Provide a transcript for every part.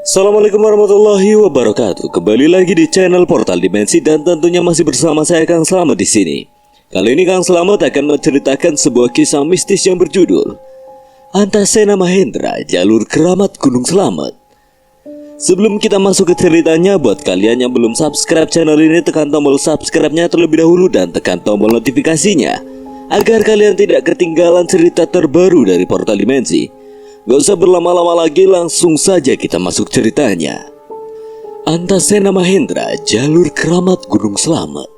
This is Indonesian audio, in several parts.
Assalamualaikum warahmatullahi wabarakatuh. Kembali lagi di channel Portal Dimensi dan tentunya masih bersama saya Kang Slamet di sini. Kali ini Kang Slamet akan menceritakan sebuah kisah mistis yang berjudul Antasena Mahendra, Jalur Keramat Gunung Slamet. Sebelum kita masuk ke ceritanya, buat kalian yang belum subscribe channel ini, tekan tombol subscribe-nya terlebih dahulu dan tekan tombol notifikasinya agar kalian tidak ketinggalan cerita terbaru dari Portal Dimensi. Gak usah berlama-lama lagi, langsung saja kita masuk ceritanya. Antasena Mahendra, Jalur Keramat Gunung Slamet.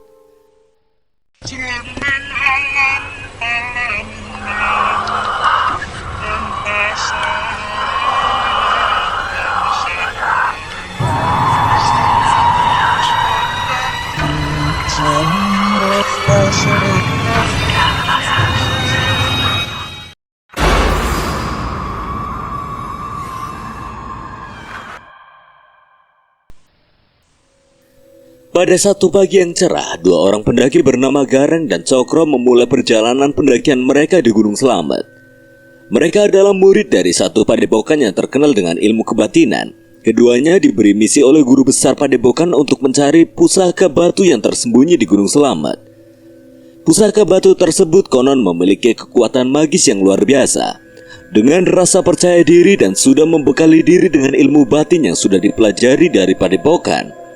Pada satu pagi yang cerah, dua orang pendaki bernama Gareng dan Cokro memulai perjalanan pendakian mereka di Gunung Slamet. Mereka adalah murid dari satu padepokan yang terkenal dengan ilmu kebatinan. Keduanya diberi misi oleh guru besar padepokan untuk mencari pusaka batu yang tersembunyi di Gunung Slamet. Pusaka batu tersebut konon memiliki kekuatan magis yang luar biasa. Dengan rasa percaya diri dan sudah membekali diri dengan ilmu batin yang sudah dipelajari dari padepokan,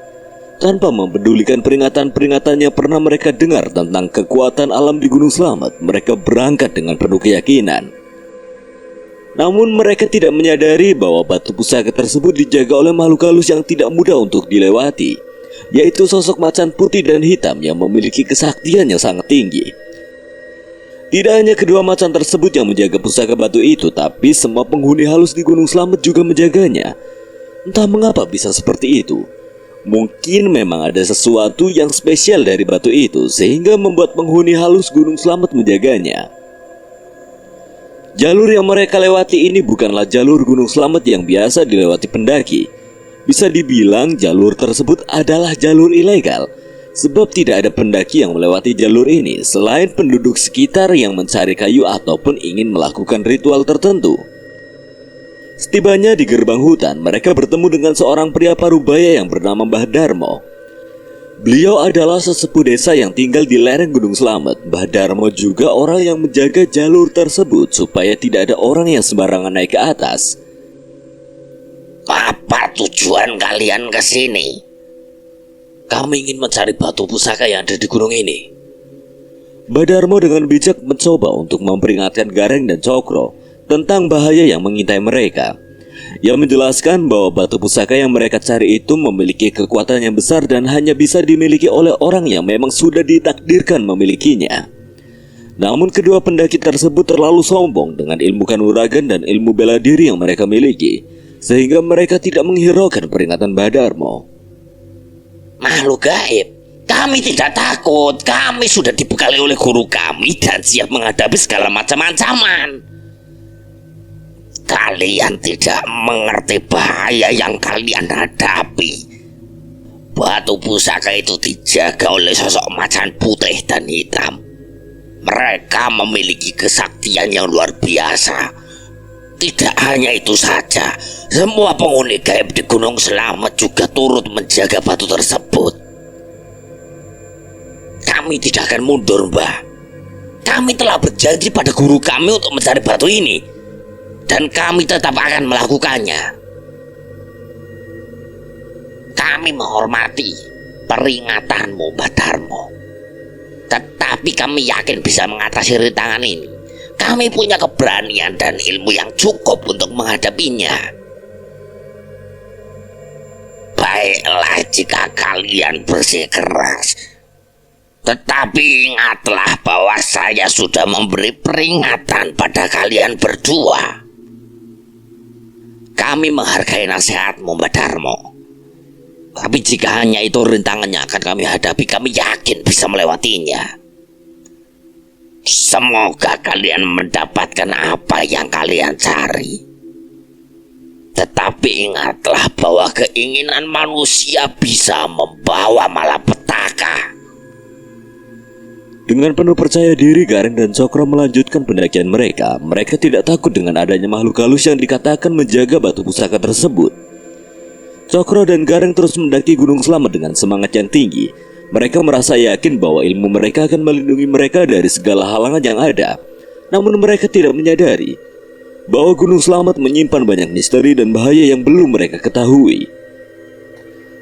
tanpa mempedulikan peringatan-peringatan yang pernah mereka dengar tentang kekuatan alam di Gunung Slamet, mereka berangkat dengan penuh keyakinan. Namun mereka tidak menyadari bahwa batu pusaka tersebut dijaga oleh makhluk halus yang tidak mudah untuk dilewati, yaitu sosok macan putih dan hitam yang memiliki kesaktian yang sangat tinggi. Tidak hanya kedua macan tersebut yang menjaga pusaka batu itu, tapi semua penghuni halus di Gunung Slamet juga menjaganya. Entah mengapa bisa seperti itu. Mungkin memang ada sesuatu yang spesial dari batu itu sehingga membuat penghuni halus Gunung Slamet menjaganya. Jalur yang mereka lewati ini bukanlah jalur Gunung Slamet yang biasa dilewati pendaki. Bisa dibilang jalur tersebut adalah jalur ilegal, sebab tidak ada pendaki yang melewati jalur ini selain penduduk sekitar yang mencari kayu ataupun ingin melakukan ritual tertentu. Setibanya di gerbang hutan, mereka bertemu dengan seorang pria parubaya yang bernama Mbah Darmo. Beliau adalah sesepuh desa yang tinggal di lereng Gunung Slamet. Mbah Darmo juga orang yang menjaga jalur tersebut supaya tidak ada orang yang sembarangan naik ke atas. Apa tujuan kalian ke sini? Kami ingin mencari batu pusaka yang ada di gunung ini. Mbah Darmo dengan bijak mencoba untuk memperingatkan Gareng dan Cokro tentang bahaya yang mengintai mereka. Ia menjelaskan bahwa batu pusaka yang mereka cari itu memiliki kekuatan yang besar dan hanya bisa dimiliki oleh orang yang memang sudah ditakdirkan memilikinya. Namun kedua pendaki tersebut terlalu sombong dengan ilmu kanuragan dan ilmu bela diri yang mereka miliki, sehingga mereka tidak menghiraukan peringatan Mbah Darmo. Makhluk gaib, kami tidak takut. Kami sudah dibekali oleh guru kami dan siap menghadapi segala macam ancaman. Kalian tidak mengerti bahaya yang kalian hadapi. Batu pusaka itu dijaga oleh sosok macan putih dan hitam. Mereka memiliki kesaktian yang luar biasa. Tidak hanya itu saja, semua penghuni gaib di Gunung Slamet juga turut menjaga batu tersebut. Kami tidak akan mundur, Mbah. Kami telah berjanji pada guru kami untuk mencari batu ini, dan kami tetap akan melakukannya. Kami menghormati peringatanmu, Mbah Darmo, tetapi kami yakin bisa mengatasi rintangan ini. Kami punya keberanian dan ilmu yang cukup untuk menghadapinya. Baiklah jika kalian bersikeras, tetapi ingatlah bahwa saya sudah memberi peringatan pada kalian berdua. Kami menghargai nasihatmu, Mbah Darmo. Tapi jika hanya itu rintangannya akan kami hadapi, kami yakin bisa melewatinya. Semoga kalian mendapatkan apa yang kalian cari. Tetapi ingatlah bahwa keinginan manusia bisa membawa malapetaka. Dengan penuh percaya diri, Gareng dan Cokro melanjutkan pendakian mereka. Mereka tidak takut dengan adanya makhluk halus yang dikatakan menjaga batu pusaka tersebut. Cokro dan Gareng terus mendaki Gunung Slamet dengan semangat yang tinggi. Mereka merasa yakin bahwa ilmu mereka akan melindungi mereka dari segala halangan yang ada. Namun mereka tidak menyadari bahwa Gunung Slamet menyimpan banyak misteri dan bahaya yang belum mereka ketahui.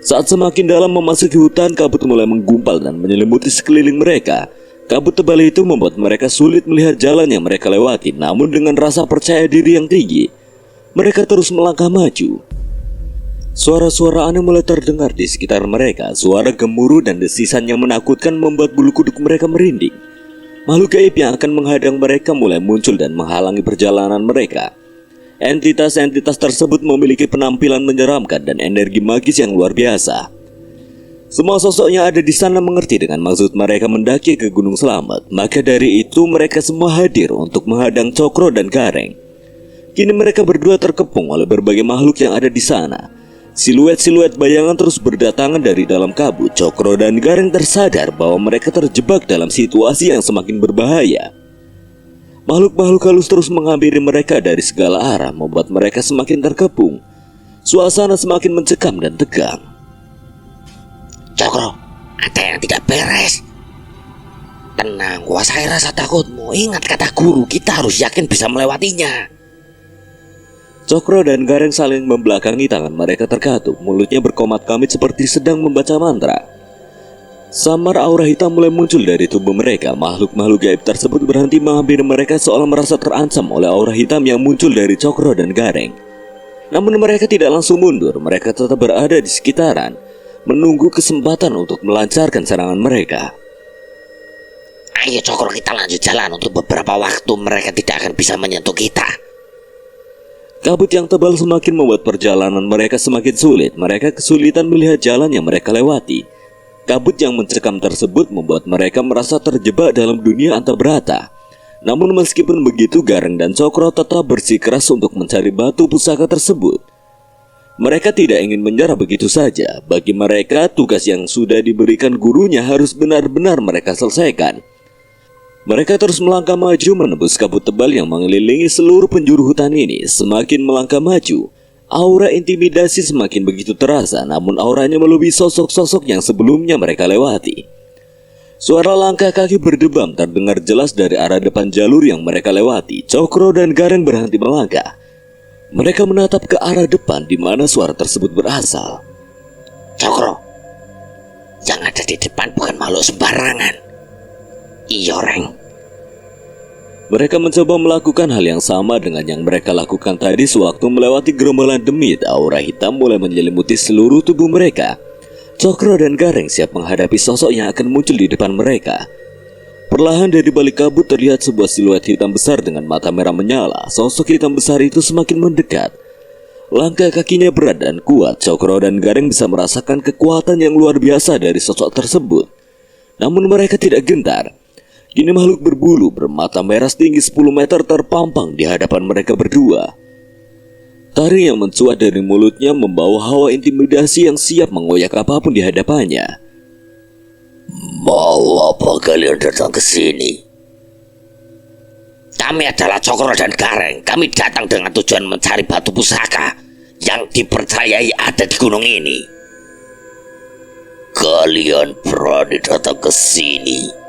Saat semakin dalam memasuki hutan, kabut mulai menggumpal dan menyelimuti sekeliling mereka. Kabut tebal itu membuat mereka sulit melihat jalan yang mereka lewati. Namun dengan rasa percaya diri yang tinggi, mereka terus melangkah maju. Suara-suara aneh mulai terdengar di sekitar mereka. Suara gemuruh dan desisan yang menakutkan membuat bulu kuduk mereka merinding. Makhluk gaib yang akan menghadang mereka mulai muncul dan menghalangi perjalanan mereka. Entitas-entitas tersebut memiliki penampilan menyeramkan dan energi magis yang luar biasa. Semua sosok yang ada di sana mengerti dengan maksud mereka mendaki ke Gunung Slamet. Maka dari itu mereka semua hadir untuk menghadang Cokro dan Gareng. Kini mereka berdua terkepung oleh berbagai makhluk yang ada di sana. Siluet-siluet bayangan terus berdatangan dari dalam kabut. Cokro dan Gareng tersadar bahwa mereka terjebak dalam situasi yang semakin berbahaya. Makhluk-makhluk halus terus menghampiri mereka dari segala arah, membuat mereka semakin terkepung. Suasana semakin mencekam dan tegang. Cokro, ada yang tidak beres. Tenang, kuasai rasa takutmu. Ingat kata guru, kita harus yakin bisa melewatinya. Cokro dan Gareng saling membelakangi, tangan mereka terkatup. Mulutnya berkomat-kamit seperti sedang membaca mantra. Samar aura hitam mulai muncul dari tubuh mereka. Makhluk-makhluk gaib tersebut berhenti menghampiri mereka seolah merasa terancam oleh aura hitam yang muncul dari Cokro dan Gareng. Namun mereka tidak langsung mundur. Mereka tetap berada di sekitaran, menunggu kesempatan untuk melancarkan serangan mereka. Ayo Cokro, kita lanjut jalan. Untuk beberapa waktu mereka tidak akan bisa menyentuh kita. Kabut yang tebal semakin membuat perjalanan mereka semakin sulit. Mereka kesulitan melihat jalan yang mereka lewati. Kabut yang mencekam tersebut membuat mereka merasa terjebak dalam dunia antabrata. Namun meskipun begitu, Gareng dan Cokro tetap bersikeras untuk mencari batu pusaka tersebut. Mereka tidak ingin menyerah begitu saja. Bagi mereka, tugas yang sudah diberikan gurunya harus benar-benar mereka selesaikan. Mereka terus melangkah maju menembus kabut tebal yang mengelilingi seluruh penjuru hutan ini. Semakin melangkah maju, aura intimidasi semakin begitu terasa. Namun auranya melebihi sosok-sosok yang sebelumnya mereka lewati. Suara langkah kaki berdebam terdengar jelas dari arah depan jalur yang mereka lewati. Cokro dan Gareng berhenti melangkah. Mereka menatap ke arah depan di mana suara tersebut berasal. Cokro, yang ada di depan bukan makhluk sembarangan. Iya, Reng. Mereka mencoba melakukan hal yang sama dengan yang mereka lakukan tadi sewaktu melewati gerombolan demit. Aura hitam mulai menyelimuti seluruh tubuh mereka. Cokro dan Gareng siap menghadapi sosok yang akan muncul di depan mereka. Perlahan dari balik kabut terlihat sebuah siluet hitam besar dengan mata merah menyala. Sosok hitam besar itu semakin mendekat. Langkah kakinya berat dan kuat. Cokro dan Gareng bisa merasakan kekuatan yang luar biasa dari sosok tersebut. Namun mereka tidak gentar. Kini makhluk berbulu bermata merah setinggi 10 meter terpampang di hadapan mereka berdua. Taring yang mencuat dari mulutnya membawa hawa intimidasi yang siap mengoyak apapun di hadapannya. Mau apa kalian datang ke sini? Kami adalah Cokro dan Gareng. Kami datang dengan tujuan mencari batu pusaka yang dipercayai ada di gunung ini. Kalian berani datang ke sini.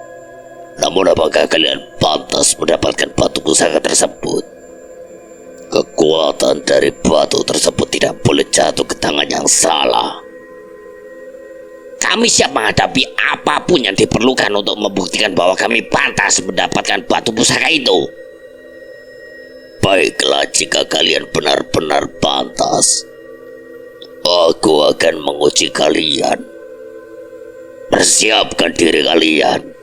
Namun apakah kalian pantas mendapatkan batu pusaka tersebut? Kekuatan dari batu tersebut tidak boleh jatuh ke tangan yang salah. Kami siap menghadapi apapun yang diperlukan untuk membuktikan bahwa kami pantas mendapatkan batu pusaka itu. Baiklah, jika kalian benar-benar pantas, aku akan menguji kalian. Persiapkan diri kalian.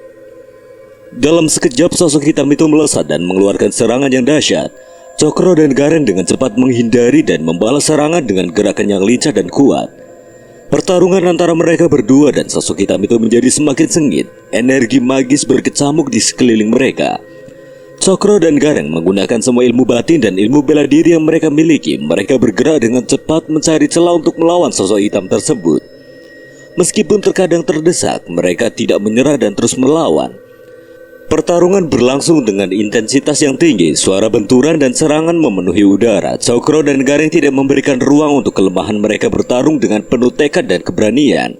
Dalam sekejap sosok hitam itu melesat dan mengeluarkan serangan yang dahsyat. Cokro dan Gareng dengan cepat menghindari dan membalas serangan dengan gerakan yang lincah dan kuat. Pertarungan antara mereka berdua dan sosok hitam itu menjadi semakin sengit. Energi magis berkecamuk di sekeliling mereka. Cokro dan Gareng menggunakan semua ilmu batin dan ilmu bela diri yang mereka miliki. Mereka bergerak dengan cepat mencari celah untuk melawan sosok hitam tersebut. Meskipun terkadang terdesak, mereka tidak menyerah dan terus melawan. Pertarungan berlangsung dengan intensitas yang tinggi. Suara benturan dan serangan memenuhi udara. Cokro dan Gareng tidak memberikan ruang untuk kelemahan mereka bertarung dengan penuh tekad dan keberanian.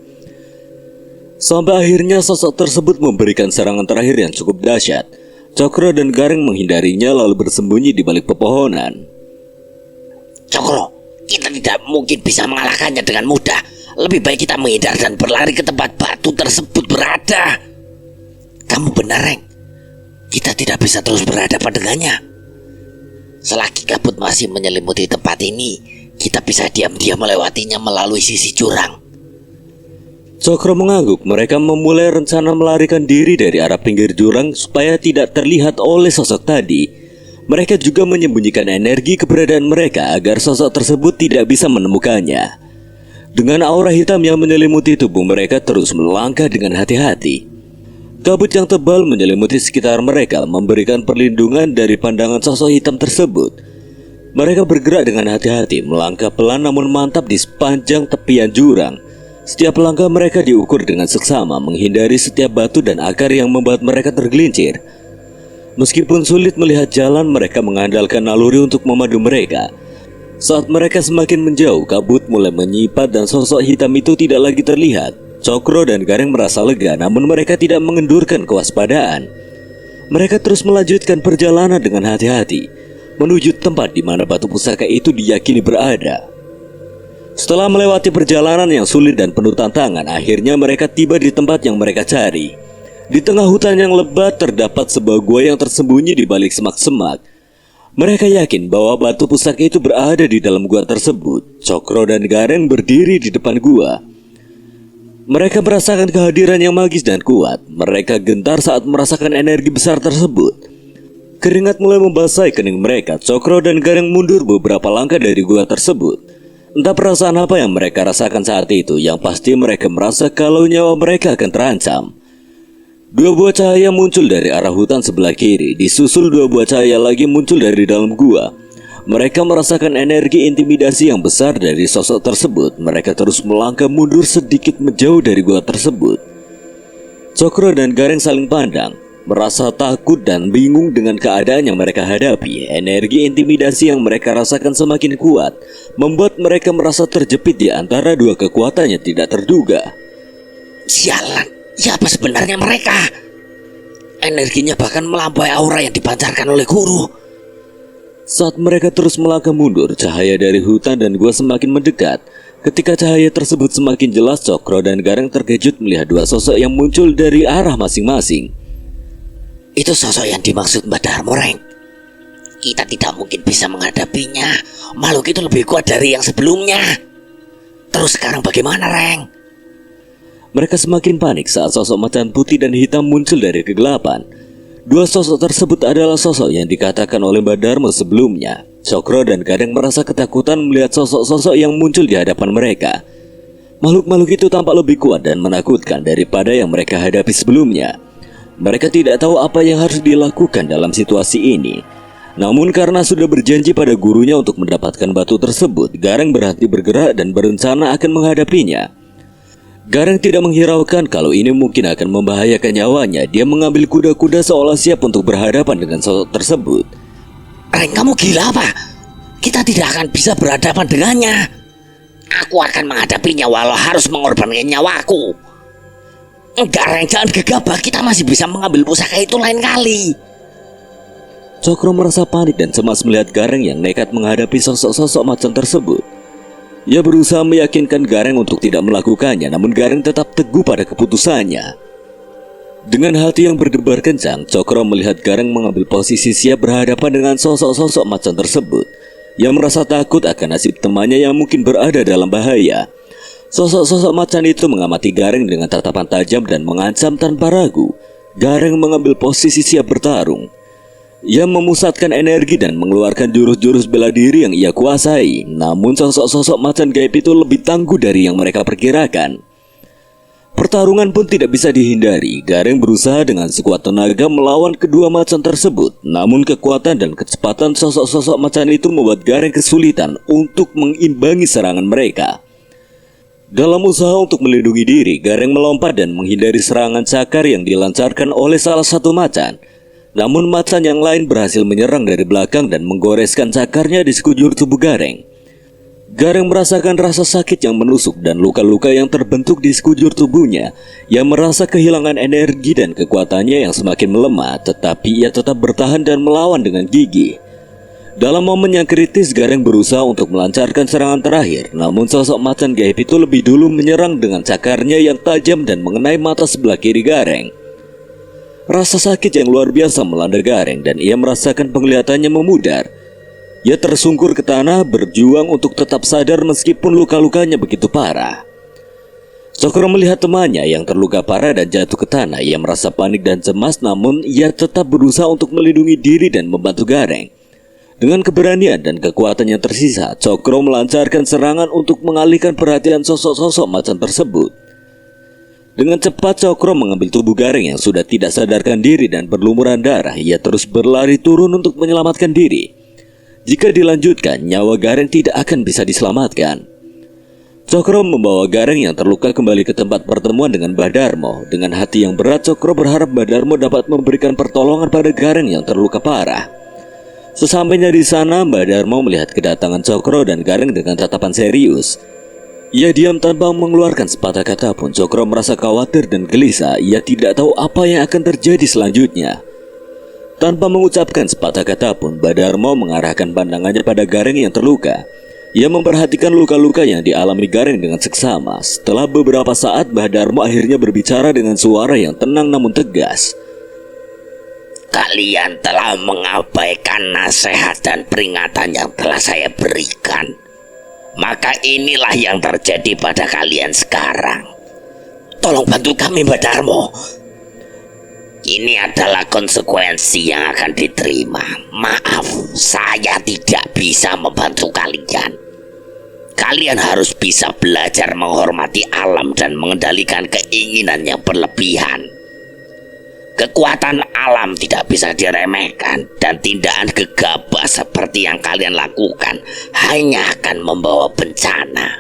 Sampai akhirnya sosok tersebut memberikan serangan terakhir yang cukup dahsyat. Cokro dan Gareng menghindarinya lalu bersembunyi di balik pepohonan. Cokro, kita tidak mungkin bisa mengalahkannya dengan mudah. Lebih baik kita menghindar dan berlari ke tempat batu tersebut berada. Kamu benar, Reng. Kita tidak bisa terus berhadapan dengannya. Selagi kabut masih menyelimuti tempat ini, kita bisa diam-diam melewatinya melalui sisi jurang. Cokro mengangguk. Mereka memulai rencana melarikan diri dari arah pinggir jurang supaya tidak terlihat oleh sosok tadi. Mereka juga menyembunyikan energi keberadaan mereka agar sosok tersebut tidak bisa menemukannya. Dengan aura hitam yang menyelimuti tubuh mereka terus melangkah dengan hati-hati. Kabut yang tebal menyelimuti sekitar mereka memberikan perlindungan dari pandangan sosok hitam tersebut. Mereka bergerak dengan hati-hati, melangkah pelan namun mantap di sepanjang tepian jurang. Setiap langkah mereka diukur dengan seksama, menghindari setiap batu dan akar yang membuat mereka tergelincir. Meskipun sulit melihat jalan, mereka mengandalkan naluri untuk memadu mereka. Saat mereka semakin menjauh, kabut mulai menyipat dan sosok hitam itu tidak lagi terlihat. Cokro dan Gareng merasa lega, namun mereka tidak mengendurkan kewaspadaan. Mereka terus melanjutkan perjalanan dengan hati-hati, menuju tempat di mana batu pusaka itu diyakini berada. Setelah melewati perjalanan yang sulit dan penuh tantangan, akhirnya mereka tiba di tempat yang mereka cari. Di tengah hutan yang lebat terdapat sebuah gua yang tersembunyi di balik semak-semak. Mereka yakin bahwa batu pusaka itu berada di dalam gua tersebut. Cokro dan Gareng berdiri di depan gua. Mereka merasakan kehadiran yang magis dan kuat. Mereka gentar saat merasakan energi besar tersebut. Keringat mulai membasahi kening mereka. Cokro dan Gareng mundur beberapa langkah dari gua tersebut. Entah perasaan apa yang mereka rasakan saat itu. Yang pasti mereka merasa kalau nyawa mereka akan terancam. Dua buah cahaya muncul dari arah hutan sebelah kiri. Disusul dua buah cahaya lagi muncul dari dalam gua. Mereka merasakan energi intimidasi yang besar dari sosok tersebut. Mereka terus melangkah mundur sedikit menjauh dari gua tersebut. Cokro dan Gareng saling pandang, merasa takut dan bingung dengan keadaan yang mereka hadapi. Energi intimidasi yang mereka rasakan semakin kuat, membuat mereka merasa terjepit di antara dua kekuatan yang tidak terduga. Sialan, siapa sebenarnya mereka? Energinya bahkan melampaui aura yang dipancarkan oleh guru. Saat mereka terus melangkah mundur, cahaya dari hutan dan gua semakin mendekat. Ketika cahaya tersebut semakin jelas, Cokro dan Gareng terkejut melihat dua sosok yang muncul dari arah masing-masing. Itu sosok yang dimaksud Mbak Darmo, Reng. Kita tidak mungkin bisa menghadapinya. Makhluk itu lebih kuat dari yang sebelumnya. Terus sekarang bagaimana, Reng? Mereka semakin panik saat sosok macan putih dan hitam muncul dari kegelapan. Dua sosok tersebut adalah sosok yang dikatakan oleh Mbak Darmo sebelumnya. Cokro dan Gareng merasa ketakutan melihat sosok-sosok yang muncul di hadapan mereka. Makhluk-makhluk itu tampak lebih kuat dan menakutkan daripada yang mereka hadapi sebelumnya. Mereka tidak tahu apa yang harus dilakukan dalam situasi ini. Namun karena sudah berjanji pada gurunya untuk mendapatkan batu tersebut, Gareng berhenti bergerak dan berencana akan menghadapinya. Gareng tidak menghiraukan kalau ini mungkin akan membahayakan nyawanya. Dia mengambil kuda-kuda seolah siap untuk berhadapan dengan sosok tersebut. Reng, kamu gila apa? Kita tidak akan bisa berhadapan dengannya. Aku akan menghadapinya walau harus mengorbankan nyawaku. Enggak, Reng, jangan gegabah. Kita masih bisa mengambil pusaka itu lain kali. Cokro merasa panik dan cemas melihat Gareng yang nekat menghadapi sosok-sosok macan tersebut. Ia berusaha meyakinkan Gareng untuk tidak melakukannya, namun Gareng tetap teguh pada keputusannya. Dengan hati yang berdebar kencang, Cokro melihat Gareng mengambil posisi siap berhadapan dengan sosok-sosok macan tersebut. Ia merasa takut akan nasib temannya yang mungkin berada dalam bahaya. Sosok-sosok macan itu mengamati Gareng dengan tatapan tajam dan mengancam tanpa ragu. Gareng mengambil posisi siap bertarung. Ia memusatkan energi dan mengeluarkan jurus-jurus bela diri yang ia kuasai. Namun sosok-sosok macan gaib itu lebih tangguh dari yang mereka perkirakan. Pertarungan pun tidak bisa dihindari. Gareng berusaha dengan sekuat tenaga melawan kedua macan tersebut. Namun kekuatan dan kecepatan sosok-sosok macan itu membuat Gareng kesulitan untuk mengimbangi serangan mereka. Dalam usaha untuk melindungi diri, Gareng melompat dan menghindari serangan cakar yang dilancarkan oleh salah satu macan. Namun macan yang lain berhasil menyerang dari belakang dan menggoreskan cakarnya di sekujur tubuh Gareng. Gareng merasakan rasa sakit yang menusuk dan luka-luka yang terbentuk di sekujur tubuhnya. Ia merasa kehilangan energi dan kekuatannya yang semakin melemah, tetapi ia tetap bertahan dan melawan dengan gigih. Dalam momen yang kritis, Gareng berusaha untuk melancarkan serangan terakhir. Namun sosok macan gaib itu lebih dulu menyerang dengan cakarnya yang tajam dan mengenai mata sebelah kiri Gareng. Rasa sakit yang luar biasa melanda Gareng dan ia merasakan penglihatannya memudar. Ia tersungkur ke tanah, berjuang untuk tetap sadar meskipun luka-lukanya begitu parah. Cokro melihat temannya yang terluka parah dan jatuh ke tanah. Ia merasa panik dan cemas, namun ia tetap berusaha untuk melindungi diri dan membantu Gareng. Dengan keberanian dan kekuatan yang tersisa, Cokro melancarkan serangan untuk mengalihkan perhatian sosok-sosok macan tersebut. Dengan cepat Cokro mengambil tubuh Gareng yang sudah tidak sadarkan diri dan berlumuran darah. Ia terus berlari turun untuk menyelamatkan diri. Jika dilanjutkan, nyawa Gareng tidak akan bisa diselamatkan. Cokro membawa Gareng yang terluka kembali ke tempat pertemuan dengan Badarmo. Dengan hati yang berat, Cokro berharap Badarmo dapat memberikan pertolongan pada Gareng yang terluka parah. Sesampainya di sana, Badarmo melihat kedatangan Cokro dan Gareng dengan tatapan serius. Ia diam tanpa mengeluarkan sepatah kata pun. Cokro merasa khawatir dan gelisah. Ia tidak tahu apa yang akan terjadi selanjutnya. Tanpa mengucapkan sepatah kata pun, Badarmo mengarahkan pandangannya pada Gareng yang terluka. Ia memperhatikan luka-luka yang dialami Gareng dengan seksama. Setelah beberapa saat, Badarmo akhirnya berbicara dengan suara yang tenang namun tegas. Kalian telah mengabaikan nasihat dan peringatan yang telah saya berikan. Maka inilah yang terjadi pada kalian sekarang. Tolong bantu kami, Badarmo. Ini adalah konsekuensi yang akan diterima. Maaf, saya tidak bisa membantu kalian. Kalian harus bisa belajar menghormati alam dan mengendalikan keinginan yang berlebihan. Kekuatan alam tidak bisa diremehkan, dan tindakan gegabah seperti yang kalian lakukan hanya akan membawa bencana.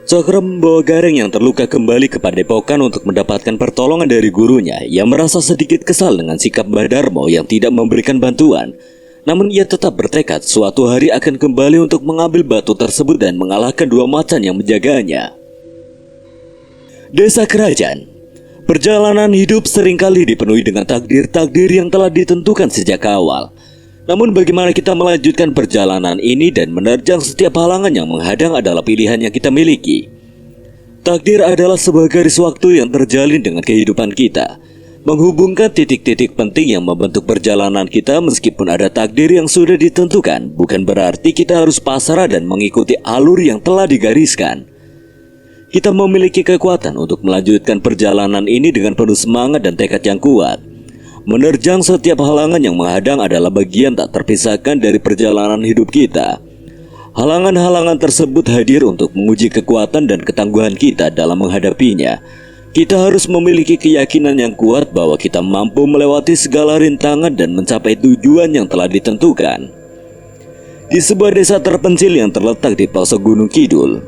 Cokro membawa Gareng yang terluka kembali ke padepokan untuk mendapatkan pertolongan dari gurunya. Ia merasa sedikit kesal dengan sikap Badarmo yang tidak memberikan bantuan. Namun ia tetap bertekad suatu hari akan kembali untuk mengambil batu tersebut dan mengalahkan dua macan yang menjaganya. Desa Kerajaan. Perjalanan hidup seringkali dipenuhi dengan takdir-takdir yang telah ditentukan sejak awal. Namun bagaimana kita melanjutkan perjalanan ini dan menerjang setiap halangan yang menghadang adalah pilihan yang kita miliki. Takdir adalah sebuah garis waktu yang terjalin dengan kehidupan kita, menghubungkan titik-titik penting yang membentuk perjalanan kita. Meskipun ada takdir yang sudah ditentukan, bukan berarti kita harus pasrah dan mengikuti alur yang telah digariskan. Kita memiliki kekuatan untuk melanjutkan perjalanan ini dengan penuh semangat dan tekad yang kuat. Menerjang setiap halangan yang menghadang adalah bagian tak terpisahkan dari perjalanan hidup kita. Halangan-halangan tersebut hadir untuk menguji kekuatan dan ketangguhan kita dalam menghadapinya. Kita harus memiliki keyakinan yang kuat bahwa kita mampu melewati segala rintangan dan mencapai tujuan yang telah ditentukan. Di sebuah desa terpencil yang terletak di pelosok Gunung Kidul,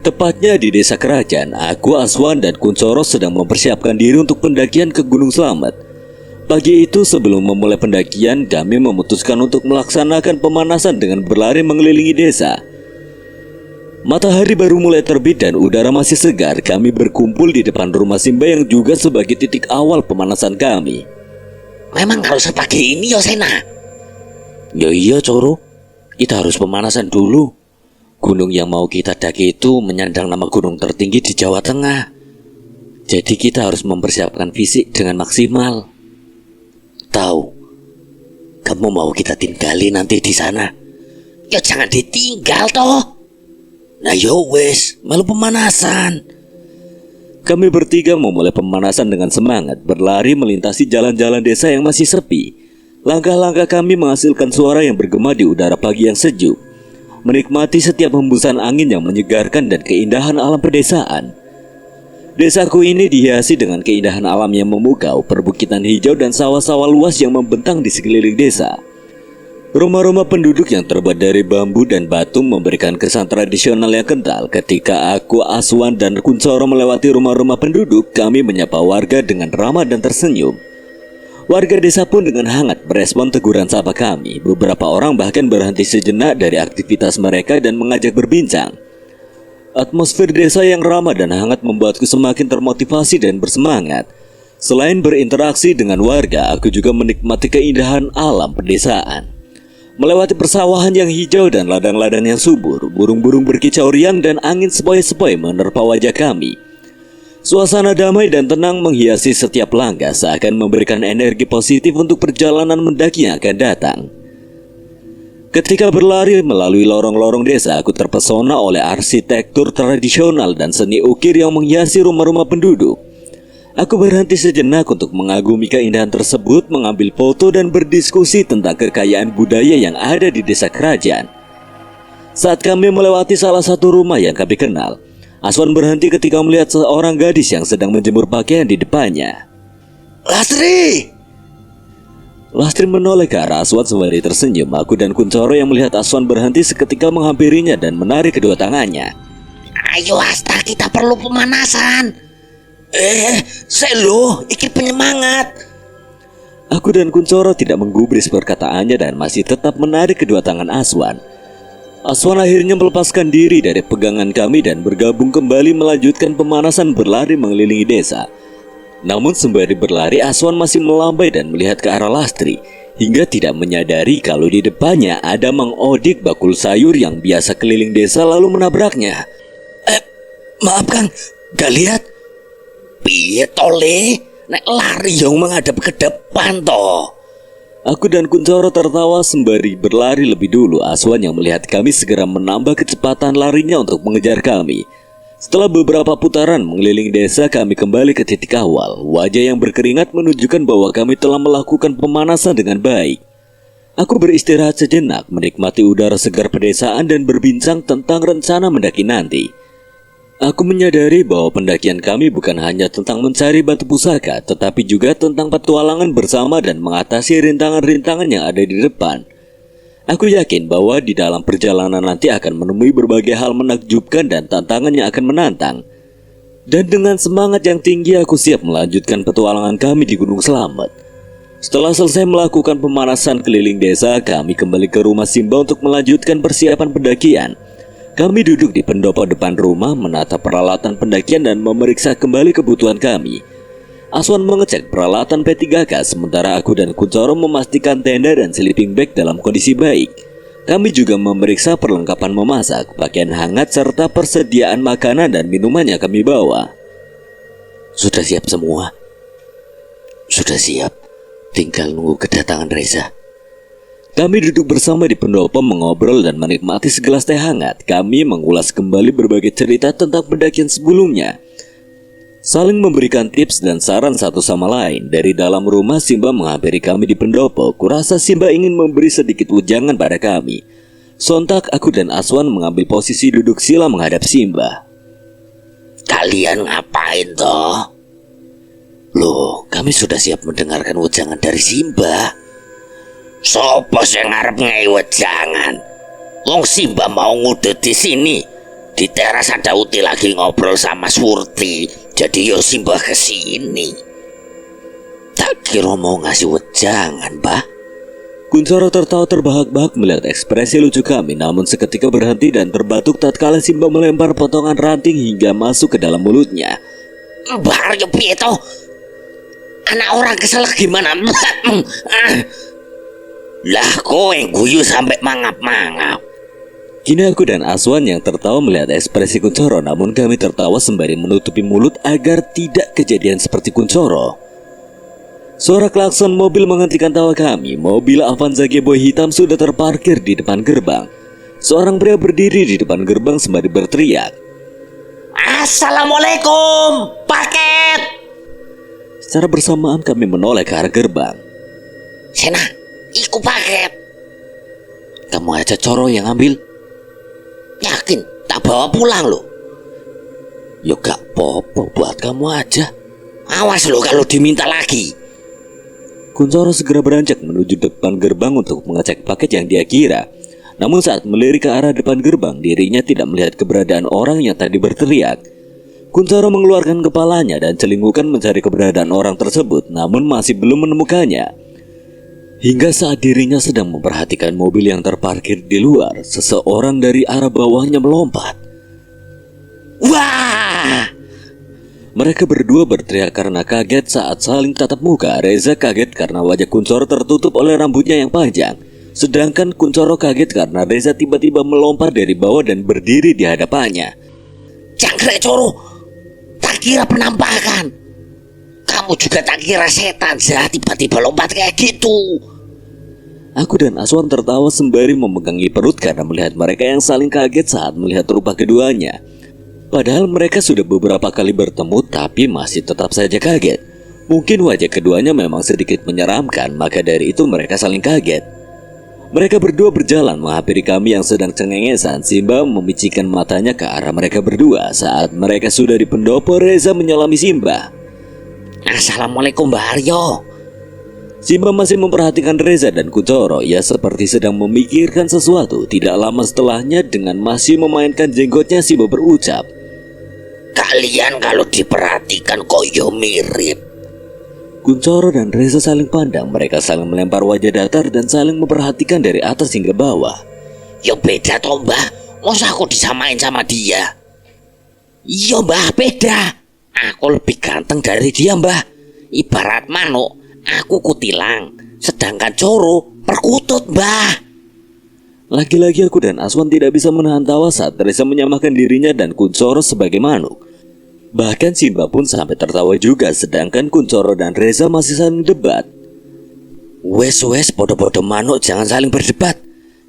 tepatnya di desa Kerajaan, aku, Aswan, dan Kuncoro sedang mempersiapkan diri untuk pendakian ke Gunung Slamet. Pagi itu sebelum memulai pendakian, kami memutuskan untuk melaksanakan pemanasan dengan berlari mengelilingi desa. Matahari baru mulai terbit dan udara masih segar. Kami berkumpul di depan rumah Simba yang juga sebagai titik awal pemanasan kami. Memang harus sepagi ini, Yosena? Ya iya, Coro. Kita harus pemanasan dulu. Gunung yang mau kita daki itu menyandang nama gunung tertinggi di Jawa Tengah. Jadi kita harus mempersiapkan fisik dengan maksimal. Tahu, kamu mau kita tinggali nanti di sana? Ya jangan ditinggal toh. Nah yo wes, malu pemanasan. Kami bertiga memulai pemanasan dengan semangat, berlari melintasi jalan-jalan desa yang masih sepi. Langkah-langkah kami menghasilkan suara yang bergema di udara pagi yang sejuk. Menikmati setiap hembusan angin yang menyegarkan dan keindahan alam pedesaan. Desaku ini dihiasi dengan keindahan alam yang memukau, perbukitan hijau dan sawah-sawah luas yang membentang di sekeliling desa. Rumah-rumah penduduk yang terbuat dari bambu dan batu memberikan kesan tradisional yang kental. Ketika aku, Aswan, dan Kuncoro melewati rumah-rumah penduduk, kami menyapa warga dengan ramah dan tersenyum. Warga desa pun dengan hangat merespon teguran sapa kami. Beberapa orang bahkan berhenti sejenak dari aktivitas mereka dan mengajak berbincang. Atmosfer desa yang ramah dan hangat membuatku semakin termotivasi dan bersemangat. Selain berinteraksi dengan warga, aku juga menikmati keindahan alam pedesaan. Melewati persawahan yang hijau dan ladang-ladang yang subur, burung-burung berkicau riang dan angin sepoi-sepoi menerpa wajah kami. Suasana damai dan tenang menghiasi setiap langkah, seakan memberikan energi positif untuk perjalanan mendaki yang akan datang. Ketika berlari melalui lorong-lorong desa, aku terpesona oleh arsitektur tradisional dan seni ukir yang menghiasi rumah-rumah penduduk. Aku berhenti sejenak untuk mengagumi keindahan tersebut, mengambil foto dan berdiskusi tentang kekayaan budaya yang ada di desa kerajaan. Saat kami melewati salah satu rumah yang kami kenal, Aswan berhenti ketika melihat seorang gadis yang sedang menjemur pakaian di depannya. Lastri! Lastri menoleh ke arah Aswan sembari tersenyum. Aku dan Kuncoro yang melihat Aswan berhenti seketika menghampirinya dan menarik kedua tangannya. Ayo Asta, kita perlu pemanasan. Selo, iki penyemangat. Aku dan Kuncoro tidak menggubris perkataannya dan masih tetap menarik kedua tangan Aswan. Aswan akhirnya melepaskan diri dari pegangan kami dan bergabung kembali melanjutkan pemanasan berlari mengelilingi desa. Namun sembari berlari, Aswan masih melambai dan melihat ke arah Lastri, hingga tidak menyadari kalau di depannya ada Mang Odik bakul sayur yang biasa keliling desa lalu menabraknya. Maaf Kang, gak lihat. Piye tole, nek lari yang menghadap ke depan toh. Aku dan Kuncoro tertawa sembari berlari lebih dulu. Aswan yang melihat kami segera menambah kecepatan larinya untuk mengejar kami. Setelah beberapa putaran mengelilingi desa, kami kembali ke titik awal. Wajah yang berkeringat menunjukkan bahwa kami telah melakukan pemanasan dengan baik. Aku beristirahat sejenak, menikmati udara segar pedesaan dan berbincang tentang rencana mendaki nanti. Aku menyadari bahwa pendakian kami bukan hanya tentang mencari batu pusaka, tetapi juga tentang petualangan bersama dan mengatasi rintangan-rintangan yang ada di depan. Aku yakin bahwa di dalam perjalanan nanti akan menemui berbagai hal menakjubkan dan tantangan yang akan menantang. Dan dengan semangat yang tinggi, aku siap melanjutkan petualangan kami di Gunung Slamet. Setelah selesai melakukan pemanasan keliling desa, kami kembali ke rumah Simba untuk melanjutkan persiapan pendakian. Kami duduk di pendopo depan rumah, menata peralatan pendakian dan memeriksa kembali kebutuhan kami. Aswan mengecek peralatan P3K, sementara aku dan Kuncoro memastikan tenda dan sleeping bag dalam kondisi baik. Kami juga memeriksa perlengkapan memasak, pakaian hangat, serta persediaan makanan dan minuman yang kami bawa. Sudah siap semua? Sudah siap, tinggal nunggu kedatangan Reza. Kami duduk bersama di pendopo mengobrol dan menikmati segelas teh hangat. Kami mengulas kembali berbagai cerita tentang pendakian sebelumnya, saling memberikan tips dan saran satu sama lain. Dari dalam rumah, Simba menghampiri kami di pendopo. Kurasa Simba ingin memberi sedikit ujangan pada kami. Sontak aku dan Aswan mengambil posisi duduk sila menghadap Simba. Kalian ngapain toh? Loh, kami sudah siap mendengarkan ujangan dari Simba. Sopo sing ngarep ngei wejangan? Wong Simba mau ngudut di sini. Di teras ada Uti lagi ngobrol sama Surti. Jadi yo Simba ke sini. Tak kira mau ngasih wejangan, Bah. Kuncoro tertawa terbahak-bahak melihat ekspresi lucu kami, namun seketika berhenti dan terbatuk tatkala Simba melempar potongan ranting hingga masuk ke dalam mulutnya. Bar yo piye toh? Anak orang kesel gimana? Lah kowe guyu sampai mangap-mangap. Kini aku dan Aswan yang tertawa melihat ekspresi Kuncoro, namun kami tertawa sembari menutupi mulut agar tidak kejadian seperti Kuncoro. Suara klakson mobil menghentikan tawa kami. Mobil Avanza Geboy hitam sudah terparkir di depan gerbang. Seorang pria berdiri di depan gerbang sembari berteriak, Assalamualaikum, paket. Secara bersamaan kami menoleh ke arah gerbang. Sena, iku paket. Kamu aja Coro yang ambil. Yakin tak bawa pulang lo? Yo gak popo, buat kamu aja. Awas lo kalau diminta lagi. Kuncoro segera beranjak menuju depan gerbang untuk mengecek paket yang dia kira. Namun saat melirik ke arah depan gerbang, dirinya tidak melihat keberadaan orang yang tadi berteriak. Kuncoro mengeluarkan kepalanya dan celingukan mencari keberadaan orang tersebut, namun masih belum menemukannya. Hingga saat dirinya sedang memperhatikan mobil yang terparkir di luar, seseorang dari arah bawahnya melompat. Wah! Mereka berdua berteriak karena kaget saat saling tatap muka. Reza kaget karena wajah Kuncoro tertutup oleh rambutnya yang panjang. Sedangkan Kuncoro kaget karena Reza tiba-tiba melompat dari bawah dan berdiri di hadapannya. Jangkrik Coro, tak kira penampakan. Kamu juga tak kira setan, Zah, tiba-tiba lompat kayak gitu. Aku dan Aswan tertawa sembari memegangi perut karena melihat mereka yang saling kaget saat melihat rupa keduanya. Padahal mereka sudah beberapa kali bertemu tapi masih tetap saja kaget. Mungkin wajah keduanya memang sedikit menyeramkan, maka dari itu mereka saling kaget. Mereka berdua berjalan menghampiri kami yang sedang cengengesan. Simba memicikan matanya ke arah mereka berdua. Saat mereka sudah di pendopo, Reza menyalami Simba. Assalamualaikum Mbak Aryo. Simba masih memperhatikan Reza dan Kuncoro. Ia seperti sedang memikirkan sesuatu. Tidak lama setelahnya, dengan masih memainkan jenggotnya, Simba berucap, Kalian kalau diperhatikan kok yo mirip. Kuncoro dan Reza saling pandang. Mereka saling melempar wajah datar dan saling memperhatikan dari atas hingga bawah. Yo beda toh Mbah, masa aku disamain sama dia? Yo Mbah, beda. Aku lebih ganteng dari dia Mbah. Ibarat manuk, aku kutilang, sedangkan Coro perkutut Mbah. Lagi-lagi aku dan Aswan tidak bisa menahan tawa saat Reza menyamakan dirinya dan Kuncoro sebagai manuk. Bahkan Simba pun sampai tertawa juga, sedangkan Kuncoro dan Reza masih saling debat. Wes bodoh-bodoh manuk, jangan saling berdebat.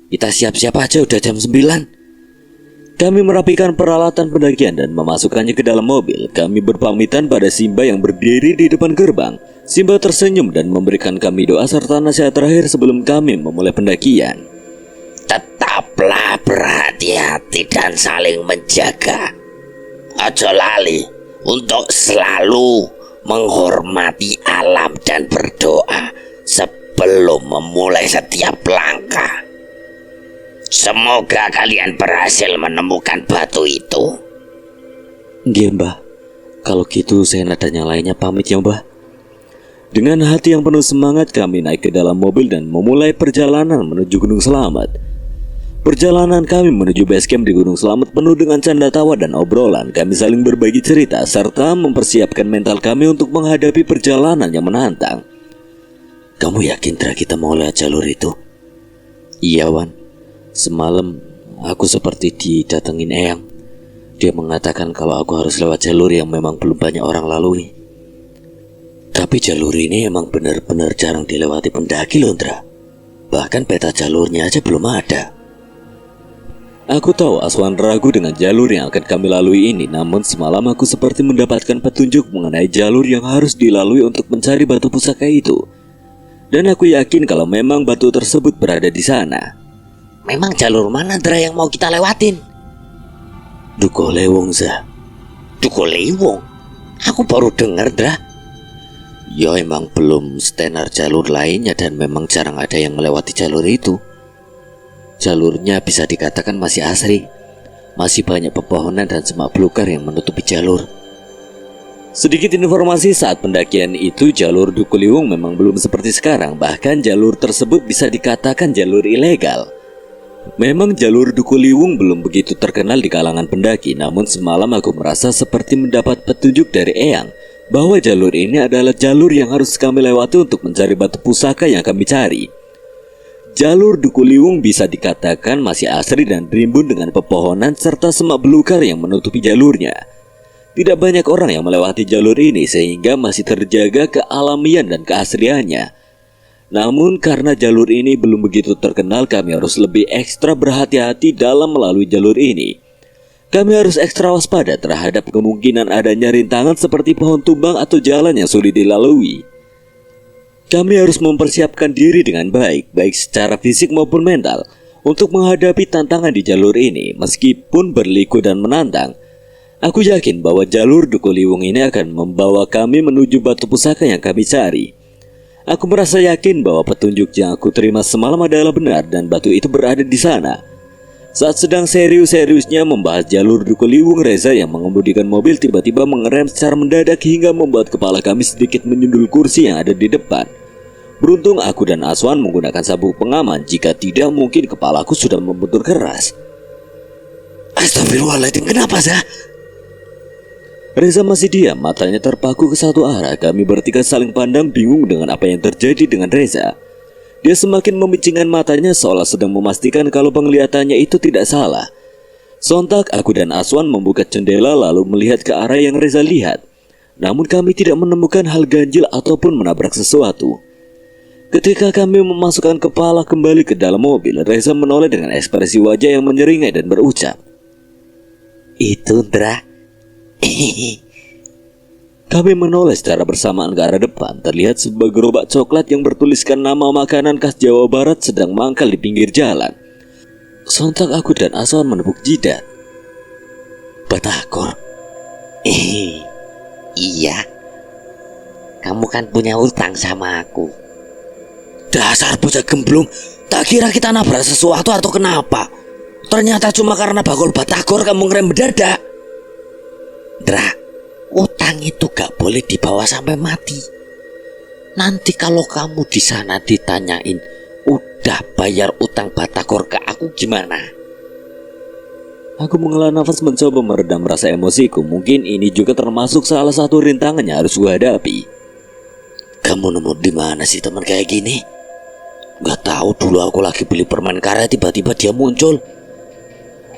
Kita siap-siap aja, udah jam 9. Kami merapikan peralatan pendakian dan memasukkannya ke dalam mobil. Kami berpamitan pada Simba yang berdiri di depan gerbang. Simba tersenyum dan memberikan kami doa serta nasihat terakhir sebelum kami memulai pendakian. Tetaplah berhati-hati dan saling menjaga. Ojo lali untuk selalu menghormati alam dan berdoa sebelum memulai setiap langkah. Semoga kalian berhasil menemukan batu itu. Nggih Mbah, kalau gitu saya nadanya lainnya pamit ya Mbah. Dengan hati yang penuh semangat kami naik ke dalam mobil dan memulai perjalanan menuju Gunung Selamat. Perjalanan kami menuju base camp di Gunung Selamat penuh dengan canda tawa dan obrolan. Kami saling berbagi cerita serta mempersiapkan mental kami untuk menghadapi perjalanan yang menantang. Kamu yakin Tra kita mau lewat jalur itu? Iya Wan, semalam aku seperti didatengin Eyang. Dia mengatakan kalau aku harus lewat jalur yang memang belum banyak orang lalui. Tapi jalur ini emang benar-benar jarang dilewati pendaki loh Tra. Bahkan peta jalurnya aja belum ada. Aku tahu Aswan ragu dengan jalur yang akan kami lalui ini, namun semalam aku seperti mendapatkan petunjuk mengenai jalur yang harus dilalui untuk mencari batu pusaka itu. Dan aku yakin kalau memang batu tersebut berada di sana. Memang jalur mana Dra yang mau kita lewatin? Duko Lewong Zah. Duko Lewong? Aku baru dengar Dra. Ya emang belum stenar jalur lainnya dan memang jarang ada yang melewati jalur itu. Jalurnya bisa dikatakan masih asri. Masih banyak pepohonan dan semak belukar yang menutupi jalur. Sedikit informasi saat pendakian itu, jalur Duku Liwung memang belum seperti sekarang. Bahkan jalur tersebut bisa dikatakan jalur ilegal. Memang jalur Duku Liwung belum begitu terkenal di kalangan pendaki. Namun semalam aku merasa seperti mendapat petunjuk dari Eyang bahwa jalur ini adalah jalur yang harus kami lewati untuk mencari batu pusaka yang kami cari. Jalur Duku Liwung bisa dikatakan masih asri dan rimbun dengan pepohonan serta semak belukar yang menutupi jalurnya. Tidak banyak orang yang melewati jalur ini sehingga masih terjaga kealamian dan keasriannya. Namun karena jalur ini belum begitu terkenal, kami harus lebih ekstra berhati-hati dalam melalui jalur ini. Kami harus ekstra waspada terhadap kemungkinan adanya rintangan seperti pohon tumbang atau jalan yang sulit dilalui. Kami harus mempersiapkan diri dengan baik secara fisik maupun mental, untuk menghadapi tantangan di jalur ini. Meskipun berliku dan menantang, aku yakin bahwa jalur Duku Liwung ini akan membawa kami menuju batu pusaka yang kami cari. Aku merasa yakin bahwa petunjuk yang aku terima semalam adalah benar dan batu itu berada di sana. Saat sedang serius-seriusnya membahas jalur Dukuhliwung, Reza yang mengemudikan mobil tiba-tiba mengerem secara mendadak hingga membuat kepala kami sedikit menyundul kursi yang ada di depan. Beruntung aku dan Aswan menggunakan sabuk pengaman, jika tidak mungkin kepalaku sudah membentur keras. Astagfirullahaladzim, kenapa Zah? Reza masih diam, matanya terpaku ke satu arah. Kami bertiga saling pandang bingung dengan apa yang terjadi dengan Reza. Dia semakin memicingkan matanya seolah sedang memastikan kalau penglihatannya itu tidak salah. Sontak aku dan Aswan membuka jendela lalu melihat ke arah yang Reza lihat. Namun kami tidak menemukan hal ganjil ataupun menabrak sesuatu. Ketika kami memasukkan kepala kembali ke dalam mobil, Reza menoleh dengan ekspresi wajah yang menyeringai dan berucap, "Itu Ndra." Kami menoleh secara bersamaan ke arah depan. Terlihat sebuah gerobak coklat yang bertuliskan nama makanan khas Jawa Barat sedang mangkal di pinggir jalan. Sontak aku dan Aswan menepuk jidat. Batagor. Iya. Kamu kan punya utang sama aku. Dasar bocah gemblung, tak kira kita nabrak sesuatu atau kenapa. Ternyata cuma karena bakul batagor kamu ngerem mendadak. Ndra, utang itu gak boleh dibawa sampai mati. Nanti kalau kamu di sana ditanyain, udah bayar utang batagor ke aku gimana? Aku menghela nafas mencoba meredam rasa emosiku. Mungkin ini juga termasuk salah satu rintangan yang harus gue hadapi. Kamu nemu di mana sih teman kayak gini? Gak tahu, dulu aku lagi beli permen karet tiba-tiba dia muncul.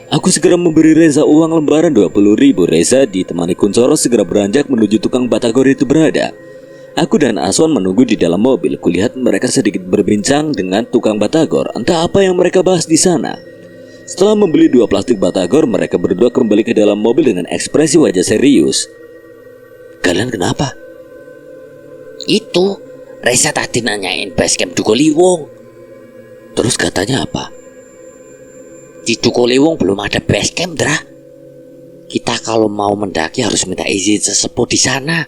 Aku segera memberi Reza uang lembaran 20.000. Reza ditemani Kuncoro segera beranjak menuju tukang batagor itu berada. Aku dan Aswan menunggu di dalam mobil. Kulihat mereka sedikit berbincang dengan tukang batagor. Entah apa yang mereka bahas di sana. Setelah membeli 2 plastik batagor, mereka berdua kembali ke dalam mobil dengan ekspresi wajah serius. Kalian kenapa? Itu Reza tadi nanyain basecamp Dukuhliwung. Terus katanya apa? Di Dukuhliwung belum ada basecamp, Ndra. Kita kalau mau mendaki harus minta izin sesepuh di sana.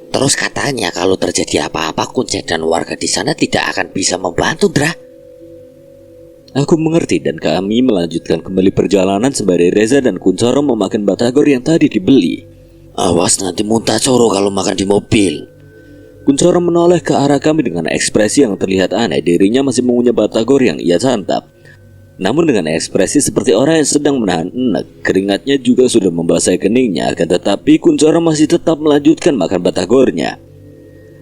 Terus katanya kalau terjadi apa-apa, Kuncen dan warga di sana tidak akan bisa membantu, Ndra. Aku mengerti dan kami melanjutkan kembali perjalanan sembari Reza dan Kuncoro memakan batagor yang tadi dibeli. Awas nanti muntah Coro kalau makan di mobil. Kuncoro menoleh ke arah kami dengan ekspresi yang terlihat aneh. Dirinya masih mengunyah batagor yang ia santap. Namun dengan ekspresi seperti orang yang sedang menahan enek. Keringatnya juga sudah membasahi keningnya. Akan tetapi Kuncoro masih tetap melanjutkan makan batagornya.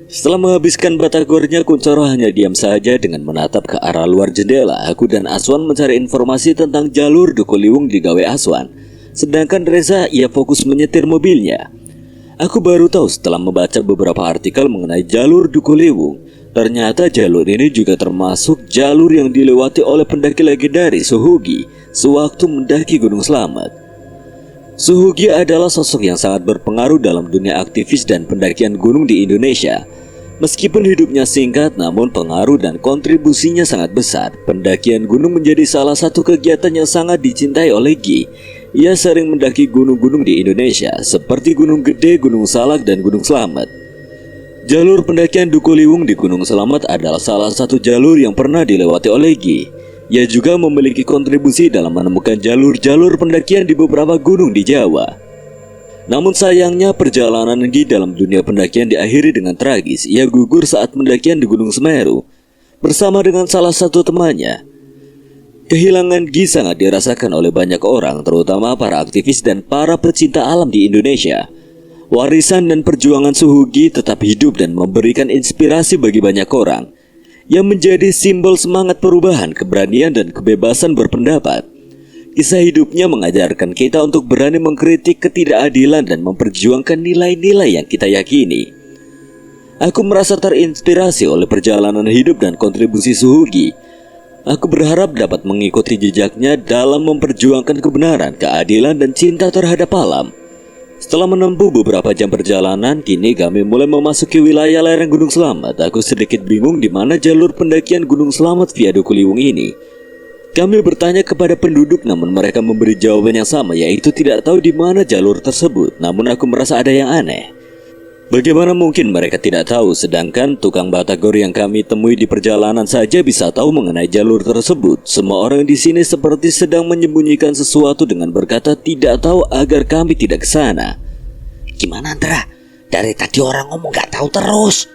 Setelah menghabiskan batagornya, Kuncoro hanya diam saja dengan menatap ke arah luar jendela. Aku dan Aswan mencari informasi tentang jalur Dukuhliwung di gawe Aswan. Sedangkan Reza ia fokus menyetir mobilnya. Aku baru tahu setelah membaca beberapa artikel mengenai jalur Dukuhliwung. Ternyata jalur ini juga termasuk jalur yang dilewati oleh pendaki legendaris Suhugi sewaktu mendaki Gunung Slamet. Suhugi adalah sosok yang sangat berpengaruh dalam dunia aktivis dan pendakian gunung di Indonesia. Meskipun hidupnya singkat, namun pengaruh dan kontribusinya sangat besar. Pendakian gunung menjadi salah satu kegiatan yang sangat dicintai oleh Gi. Ia sering mendaki gunung-gunung di Indonesia seperti Gunung Gede, Gunung Salak, dan Gunung Slamet. Jalur pendakian Dukuhliwung di Gunung Slamet adalah salah satu jalur yang pernah dilewati oleh Gi. Ia juga memiliki kontribusi dalam menemukan jalur-jalur pendakian di beberapa gunung di Jawa. Namun sayangnya perjalanan Gi dalam dunia pendakian diakhiri dengan tragis. Ia gugur saat pendakian di Gunung Semeru bersama dengan salah satu temannya. Kehilangan Gi sangat dirasakan oleh banyak orang, terutama para aktivis dan para pecinta alam di Indonesia. Warisan dan perjuangan Suhugi tetap hidup dan memberikan inspirasi bagi banyak orang. Yang menjadi simbol semangat perubahan, keberanian dan kebebasan berpendapat. Kisah hidupnya mengajarkan kita untuk berani mengkritik ketidakadilan dan memperjuangkan nilai-nilai yang kita yakini. Aku merasa terinspirasi oleh perjalanan hidup dan kontribusi Suhugi. Aku berharap dapat mengikuti jejaknya dalam memperjuangkan kebenaran, keadilan dan cinta terhadap alam. Setelah menempuh beberapa jam perjalanan, kini kami mulai memasuki wilayah lereng Gunung Slamet. Aku sedikit bingung di mana jalur pendakian Gunung Slamet via Dukuhliwung ini. Kami bertanya kepada penduduk, namun mereka memberi jawaban yang sama, yaitu tidak tahu di mana jalur tersebut. Namun aku merasa ada yang aneh. Bagaimana mungkin mereka tidak tahu, sedangkan tukang batagor yang kami temui di perjalanan saja bisa tahu mengenai jalur tersebut. Semua orang di sini seperti sedang menyembunyikan sesuatu dengan berkata tidak tahu agar kami tidak ke sana. Gimana Andra? Dari tadi orang ngomong gak tahu terus.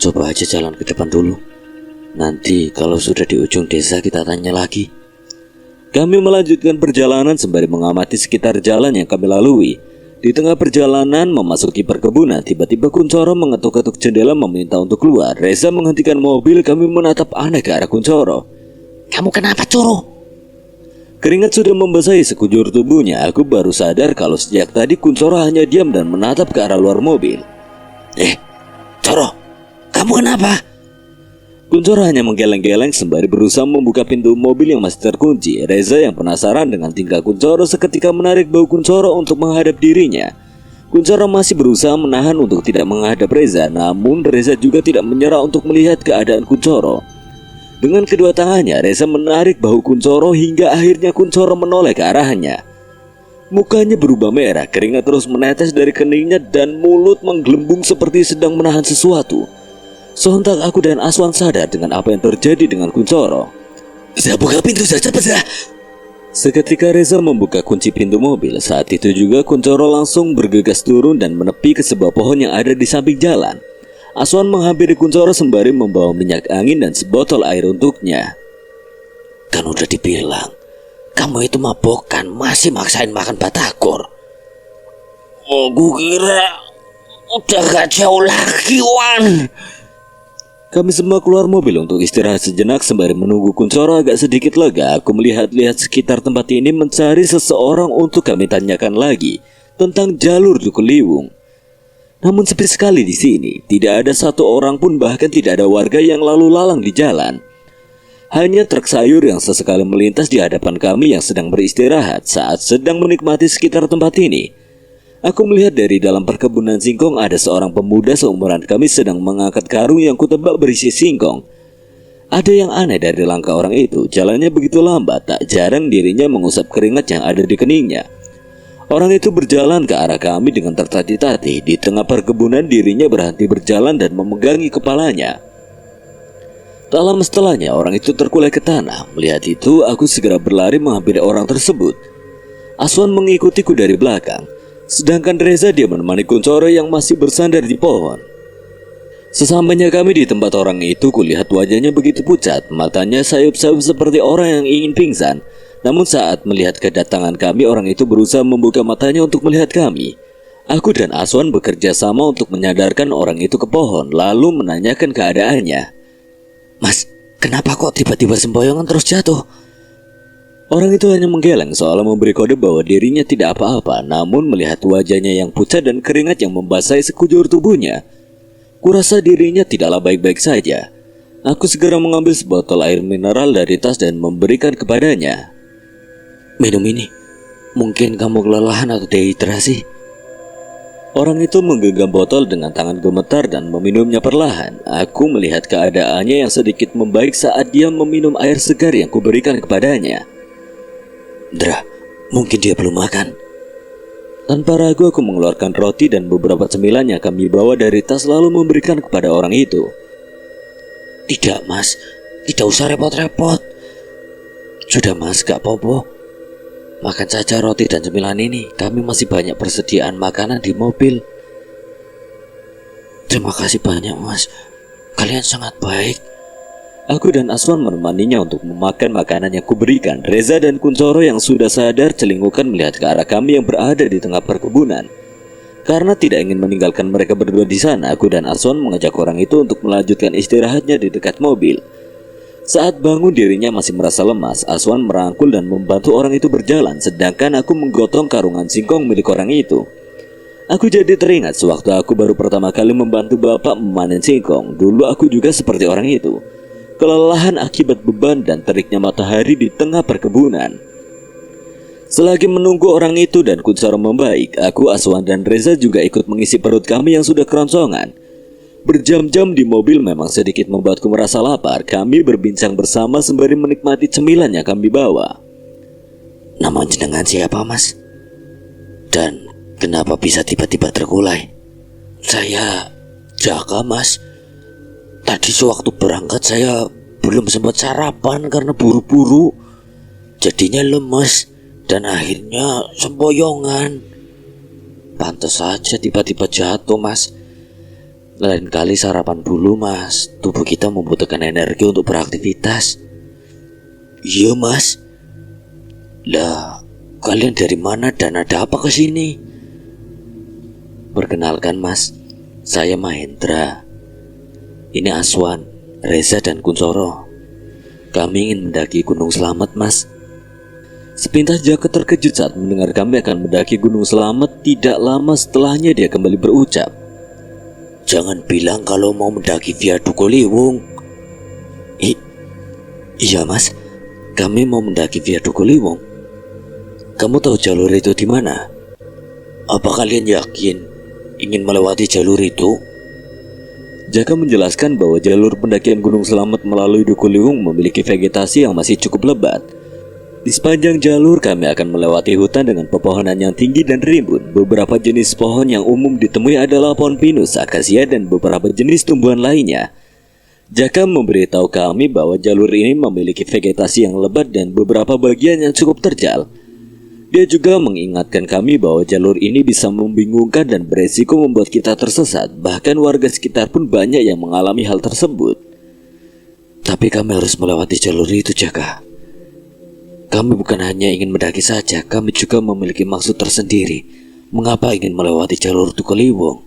Coba aja jalan ke depan dulu. Nanti kalau sudah di ujung desa kita tanya lagi. Kami melanjutkan perjalanan sembari mengamati sekitar jalan yang kami lalui. Di tengah perjalanan memasuki perkebunan, tiba-tiba Kuncoro mengetuk-ketuk jendela meminta untuk keluar. Reza menghentikan mobil, kami menatap aneh ke arah Kuncoro. Kamu kenapa, Coro? Keringat sudah membasahi sekujur tubuhnya. Aku baru sadar kalau sejak tadi Kuncoro hanya diam dan menatap ke arah luar mobil. Coro, kamu kenapa? Kuncoro hanya menggeleng-geleng sembari berusaha membuka pintu mobil yang masih terkunci. Reza yang penasaran dengan tingkah Kuncoro seketika menarik bahu Kuncoro untuk menghadap dirinya. Kuncoro masih berusaha menahan untuk tidak menghadap Reza, namun Reza juga tidak menyerah untuk melihat keadaan Kuncoro. Dengan kedua tangannya, Reza menarik bahu Kuncoro hingga akhirnya Kuncoro menoleh ke arahnya. Mukanya berubah merah, keringat terus menetes dari keningnya dan mulut menggelembung seperti sedang menahan sesuatu. Sontak aku dan Aswan sadar dengan apa yang terjadi dengan Kuncoro. Saya buka pintu saja, Zah. Seketika Reza membuka kunci pintu mobil. Saat itu juga Kuncoro langsung bergegas turun dan menepi ke sebuah pohon yang ada di samping jalan. Aswan menghampiri Kuncoro sembari membawa minyak angin dan sebotol air untuknya. Kan udah dibilang, kamu itu mabokan, masih maksain makan batagor. Oh, gue kira udah gak jauh lagi, Wan. Kami semua keluar mobil untuk istirahat sejenak sembari menunggu Kuncoro agak sedikit lega. Aku melihat-lihat sekitar tempat ini mencari seseorang untuk kami tanyakan lagi tentang jalur Duku Liwung. Namun sepi sekali di sini. Tidak ada satu orang pun, bahkan tidak ada warga yang lalu lalang di jalan. Hanya truk sayur yang sesekali melintas di hadapan kami yang sedang beristirahat saat sedang menikmati sekitar tempat ini. Aku melihat dari dalam perkebunan singkong ada seorang pemuda seumuran kami sedang mengangkat karung yang kutebak berisi singkong. Ada yang aneh dari langkah orang itu, jalannya begitu lambat, tak jarang dirinya mengusap keringat yang ada di keningnya. Orang itu berjalan ke arah kami dengan tertatih-tatih. Di tengah perkebunan dirinya berhenti berjalan dan memegangi kepalanya. Tak lama setelahnya orang itu terkulai ke tanah. Melihat itu aku segera berlari menghampiri orang tersebut. Aswan mengikutiku dari belakang. Sedangkan Reza dia menemani Kuncoro yang masih bersandar di pohon. Sesampainya kami di tempat orang itu, kulihat wajahnya begitu pucat, matanya sayup-sayup seperti orang yang ingin pingsan. Namun saat melihat kedatangan kami, orang itu berusaha membuka matanya untuk melihat kami. Aku dan Aswan bekerja sama untuk menyadarkan orang itu ke pohon, lalu menanyakan keadaannya. Mas, kenapa kok tiba-tiba sempoyongan terus jatuh? Orang itu hanya menggeleng seolah memberi kode bahwa dirinya tidak apa-apa. Namun melihat wajahnya yang pucat dan keringat yang membasahi sekujur tubuhnya, kurasa dirinya tidaklah baik-baik saja. Aku segera mengambil sebotol air mineral dari tas dan memberikan kepadanya. Minum ini, mungkin kamu kelelahan atau dehidrasi. Orang itu menggenggam botol dengan tangan gemetar dan meminumnya perlahan. Aku melihat keadaannya yang sedikit membaik saat dia meminum air segar yang kuberikan kepadanya. Dra, mungkin dia belum makan. Tanpa ragu aku mengeluarkan roti dan beberapa cemilan yang kami bawa dari tas lalu memberikan kepada orang itu. Tidak mas, tidak usah repot-repot. Sudah mas, gak apa-apa. Makan saja roti dan cemilan ini. Kami masih banyak persediaan makanan di mobil. Terima kasih banyak mas, kalian sangat baik. Aku dan Aswan menemaninya untuk memakan makanan yang kuberikan. Reza dan Kuncoro yang sudah sadar celingukan melihat ke arah kami yang berada di tengah perkebunan. Karena tidak ingin meninggalkan mereka berdua di sana, aku dan Aswan mengajak orang itu untuk melanjutkan istirahatnya di dekat mobil. Saat bangun dirinya masih merasa lemas. Aswan merangkul dan membantu orang itu berjalan, sedangkan aku menggotong karungan singkong milik orang itu. Aku jadi teringat sewaktu aku baru pertama kali membantu bapak memanen singkong. Dulu aku juga seperti orang itu, kelelahan akibat beban dan teriknya matahari di tengah perkebunan. Selagi menunggu orang itu dan Kuncoro membaik, aku, Aswan dan Reza juga ikut mengisi perut kami yang sudah keroncongan. Berjam-jam di mobil memang sedikit membuatku merasa lapar. Kami berbincang bersama sembari menikmati cemilan yang kami bawa. Nama jenengan siapa mas? Dan kenapa bisa tiba-tiba terkulai? Saya jaga, Mas. Tadi sewaktu berangkat saya belum sempat sarapan karena buru-buru. Jadinya lemes dan akhirnya sempoyongan. Pantes saja tiba-tiba jatuh, Mas. Lain kali sarapan dulu, Mas. Tubuh kita membutuhkan energi untuk beraktivitas. Iya, Mas. Lah, kalian dari mana dan ada apa kesini? Perkenalkan, Mas, saya Mahendra. Ini Aswan, Reza dan Kuncoro. Kami ingin mendaki Gunung Slamet, Mas. Sepintas Jaka terkejut saat mendengar kami akan mendaki Gunung Slamet. Tidak lama setelahnya dia kembali berucap, "Jangan bilang kalau mau mendaki via Dukuliwung." Iya, Mas, kami mau mendaki via Dukuliwung. Kamu tahu jalur itu di mana? Apa kalian yakin ingin melewati jalur itu? Jaka menjelaskan bahwa jalur pendakian Gunung Slamet melalui Dukuliwung memiliki vegetasi yang masih cukup lebat. Di sepanjang jalur kami akan melewati hutan dengan pepohonan yang tinggi dan rimbun. Beberapa jenis pohon yang umum ditemui adalah pohon pinus, akasia, dan beberapa jenis tumbuhan lainnya. Jaka memberitahu kami bahwa jalur ini memiliki vegetasi yang lebat dan beberapa bagian yang cukup terjal. Dia juga mengingatkan kami bahwa jalur ini bisa membingungkan dan beresiko membuat kita tersesat. Bahkan warga sekitar pun banyak yang mengalami hal tersebut. Tapi kami harus melewati jalur itu, Jaka. Kami bukan hanya ingin mendaki saja, kami juga memiliki maksud tersendiri. Mengapa ingin melewati jalur Dukuliwung?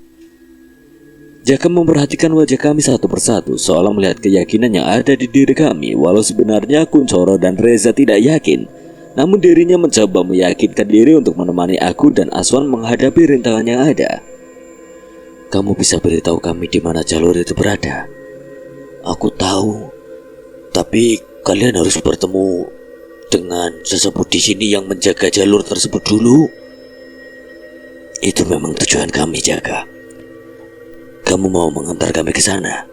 Jaka memperhatikan wajah kami satu persatu, seolah melihat keyakinan yang ada di diri kami. Walau sebenarnya Kuncoro dan Reza tidak yakin, namun dirinya mencoba meyakinkan diri untuk menemani aku dan Aswan menghadapi rintangan yang ada. Kamu bisa beritahu kami di mana jalur itu berada? Aku tahu, tapi kalian harus bertemu dengan sesepuh di sini yang menjaga jalur tersebut dulu. Itu memang tujuan kami, Jaka. Kamu mau mengantar kami ke sana?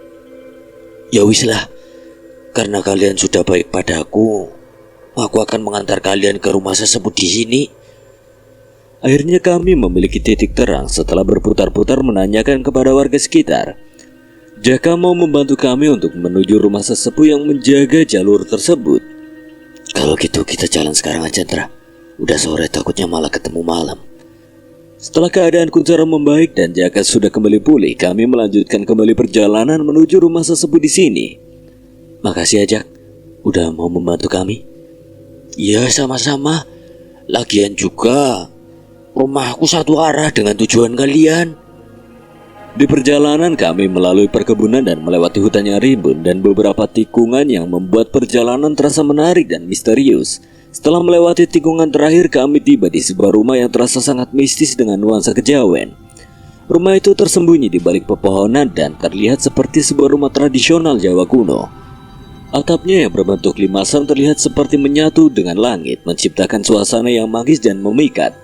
Ya wislah, karena kalian sudah baik padaku, aku akan mengantar kalian ke rumah sesepuh di sini. Akhirnya kami memiliki titik terang setelah berputar-putar menanyakan kepada warga sekitar. Jaka mau membantu kami untuk menuju rumah sesepuh yang menjaga jalur tersebut. Kalau gitu kita jalan sekarang aja, Ndra. Udah sore, takutnya malah ketemu malam. Setelah keadaan Kuncoro membaik dan Jaka sudah kembali pulih, kami melanjutkan kembali perjalanan menuju rumah sesepuh di sini. Makasih ya, Jak, udah mau membantu kami. Iya, sama-sama. Lagian juga rumahku satu arah dengan tujuan kalian. Di perjalanan kami melalui perkebunan dan melewati hutan yang rimbun dan beberapa tikungan yang membuat perjalanan terasa menarik dan misterius. Setelah melewati tikungan terakhir, kami tiba di sebuah rumah yang terasa sangat mistis dengan nuansa kejawen. Rumah itu tersembunyi di balik pepohonan dan terlihat seperti sebuah rumah tradisional Jawa kuno. Atapnya yang berbentuk limasan terlihat seperti menyatu dengan langit, menciptakan suasana yang magis dan memikat.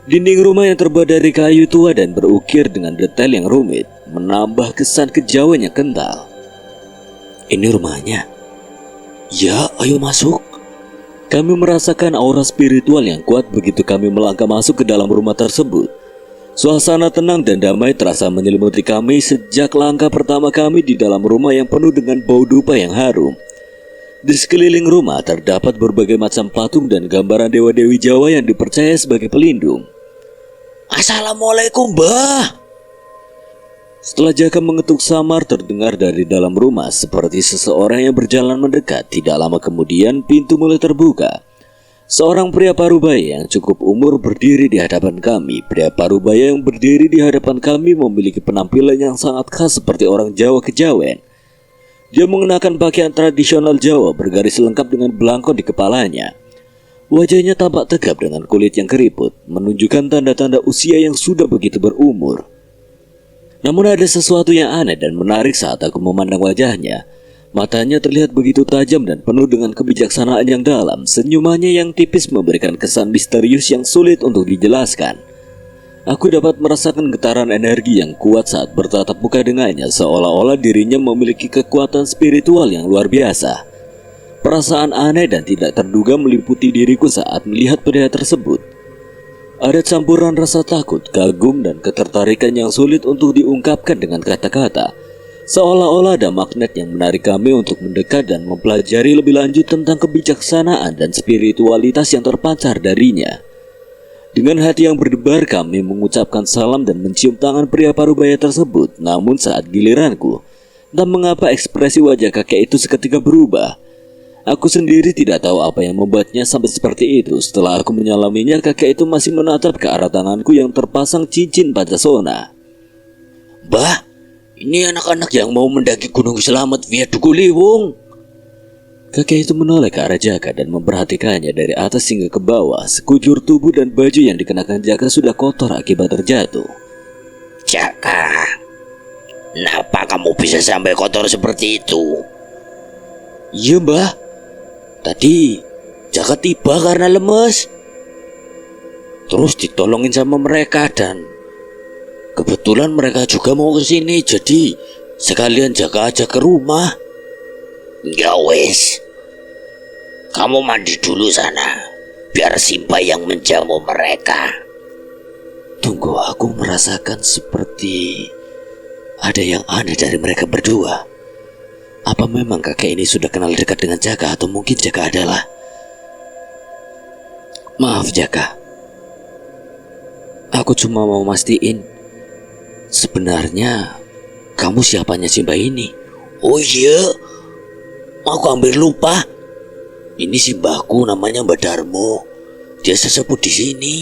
Dinding rumah yang terbuat dari kayu tua dan berukir dengan detail yang rumit menambah kesan kejawen yang kental. Ini rumahnya. Ya, ayo masuk. Kami merasakan aura spiritual yang kuat begitu kami melangkah masuk ke dalam rumah tersebut. Suasana tenang dan damai terasa menyelimuti kami sejak langkah pertama kami di dalam rumah yang penuh dengan bau dupa yang harum. Di sekeliling rumah terdapat berbagai macam patung dan gambaran dewa-dewi Jawa yang dipercaya sebagai pelindung. Assalamualaikum, Mbah. Setelah Jaka mengetuk samar terdengar dari dalam rumah seperti seseorang yang berjalan mendekat. Tidak lama kemudian pintu mulai terbuka. Seorang pria parubaya yang cukup umur berdiri di hadapan kami. Pria parubaya yang berdiri di hadapan kami memiliki penampilan yang sangat khas seperti orang Jawa kejawen. Dia mengenakan pakaian tradisional Jawa bergaris lengkap dengan belangkon di kepalanya. Wajahnya tampak tegap dengan kulit yang keriput, menunjukkan tanda-tanda usia yang sudah begitu berumur. Namun ada sesuatu yang aneh dan menarik saat aku memandang wajahnya. Matanya terlihat begitu tajam dan penuh dengan kebijaksanaan yang dalam. Senyumannya yang tipis memberikan kesan misterius yang sulit untuk dijelaskan. Aku dapat merasakan getaran energi yang kuat saat bertatap muka dengannya, seolah-olah dirinya memiliki kekuatan spiritual yang luar biasa. Perasaan aneh dan tidak terduga meliputi diriku saat melihat pria tersebut. Ada campuran rasa takut, kagum, dan ketertarikan yang sulit untuk diungkapkan dengan kata-kata. Seolah-olah ada magnet yang menarik kami untuk mendekat dan mempelajari lebih lanjut tentang kebijaksanaan dan spiritualitas yang terpancar darinya. Dengan hati yang berdebar kami mengucapkan salam dan mencium tangan pria parubaya tersebut. Namun saat giliranku, entah mengapa ekspresi wajah kakek itu seketika berubah. Aku sendiri tidak tahu apa yang membuatnya sampai seperti itu. Setelah aku menyalaminya, kakek itu masih menatap ke arah tanganku yang terpasang cincin Pancasona. Mbah, ini anak-anak yang mau mendaki Gunung Selamet via Duku Liwung. Kakek itu menoleh ke arah Jaka dan memperhatikannya dari atas hingga ke bawah. Sekujur tubuh dan baju yang dikenakan Jaka sudah kotor akibat terjatuh. Jaka, kenapa kamu bisa sampai kotor seperti itu? Iya mbah, tadi Jaka tiba karena lemes. Terus ditolongin sama mereka dan kebetulan mereka juga mau ke sini, jadi sekalian Jaka aja ke rumah. Ya wes, kamu mandi dulu sana, biar Simba yang menjamu mereka. Tunggu, aku merasakan seperti ada yang aneh dari mereka berdua. Apa memang kakek ini sudah kenal dekat dengan Jaka, atau mungkin Jaka adalah... Maaf Jaka, aku cuma mau mastiin, sebenarnya kamu siapanya Simba ini? Oh iya, aku hampir lupa. Ini Simbaku, namanya Mbak Darmo. Dia sesepuh di sini.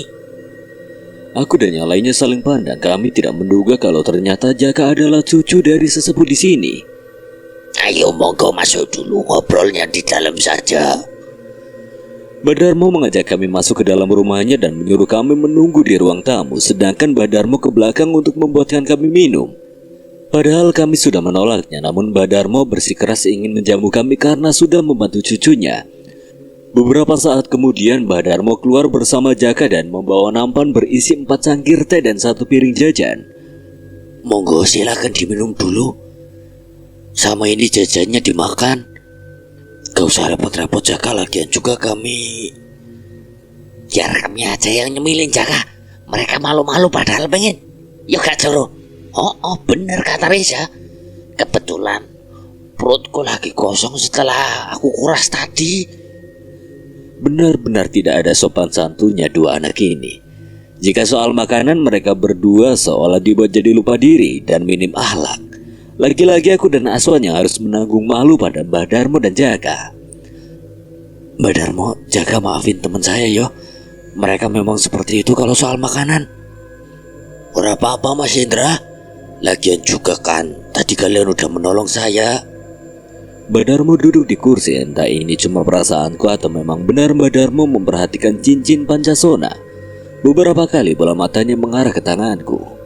Aku dan yang lainnya saling pandang. Kami tidak menduga kalau ternyata Jaka adalah cucu dari sesepuh di sini. Ayo monggo masuk dulu, ngobrolnya di dalam saja. Mbak Darmo mengajak kami masuk ke dalam rumahnya dan menyuruh kami menunggu di ruang tamu, sedangkan Mbak Darmo ke belakang untuk membuatkan kami minum. Padahal kami sudah menolaknya, namun Mbak Darmo bersikeras ingin menjamu kami karena sudah membantu cucunya. Beberapa saat kemudian Mbak Darmo keluar bersama Jaka dan membawa nampan berisi 4 cangkir teh dan 1 piring jajan. Monggo silakan diminum dulu. Sama ini jajannya dimakan. Gak usah repot-repot Jaka, lagian juga kami... Biar kami aja yang nyemilin Jaka. Mereka malu-malu padahal pengen. Yuk gak Joro. Oh bener kata Reza. Kebetulan perutku lagi kosong setelah aku kuras tadi. Benar-benar tidak ada sopan santunnya dua anak ini. Jika soal makanan, mereka berdua seolah dibuat jadi lupa diri dan minim akhlak. Lagi-lagi aku dan Aswan yang harus menanggung malu pada Mbah Darmo dan Jaka. Mbah Darmo, Jaka maafin teman saya yo. Mereka memang seperti itu kalau soal makanan. Ora apa-apa Mas Indra. Lagian juga kan tadi kalian udah menolong saya. Mbah Darmo duduk di kursi. Entah ini cuma perasaanku atau memang benar Mbah Darmo memperhatikan cincin Pancasona. Beberapa kali bola matanya mengarah ke tanganku.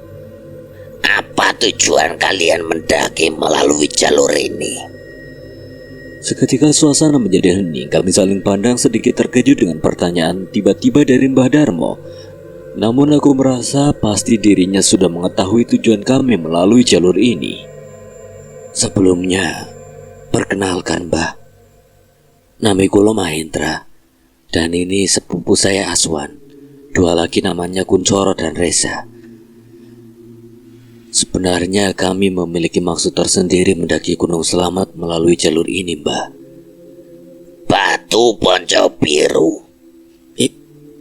Apa tujuan kalian mendaki melalui jalur ini? Seketika suasana menjadi hening. Kami saling pandang, sedikit terkejut dengan pertanyaan tiba-tiba dari Mbah Darmo. Namun aku merasa pasti dirinya sudah mengetahui tujuan kami melalui jalur ini. Sebelumnya, perkenalkan Mbah, namiku Mahendra, dan ini sepupu saya Aswan. Dua lagi namanya Kuncoro dan Reza. Sebenarnya kami memiliki maksud tersendiri mendaki Gunung Selamet melalui jalur ini, Mbah. Batu Ponco Biru.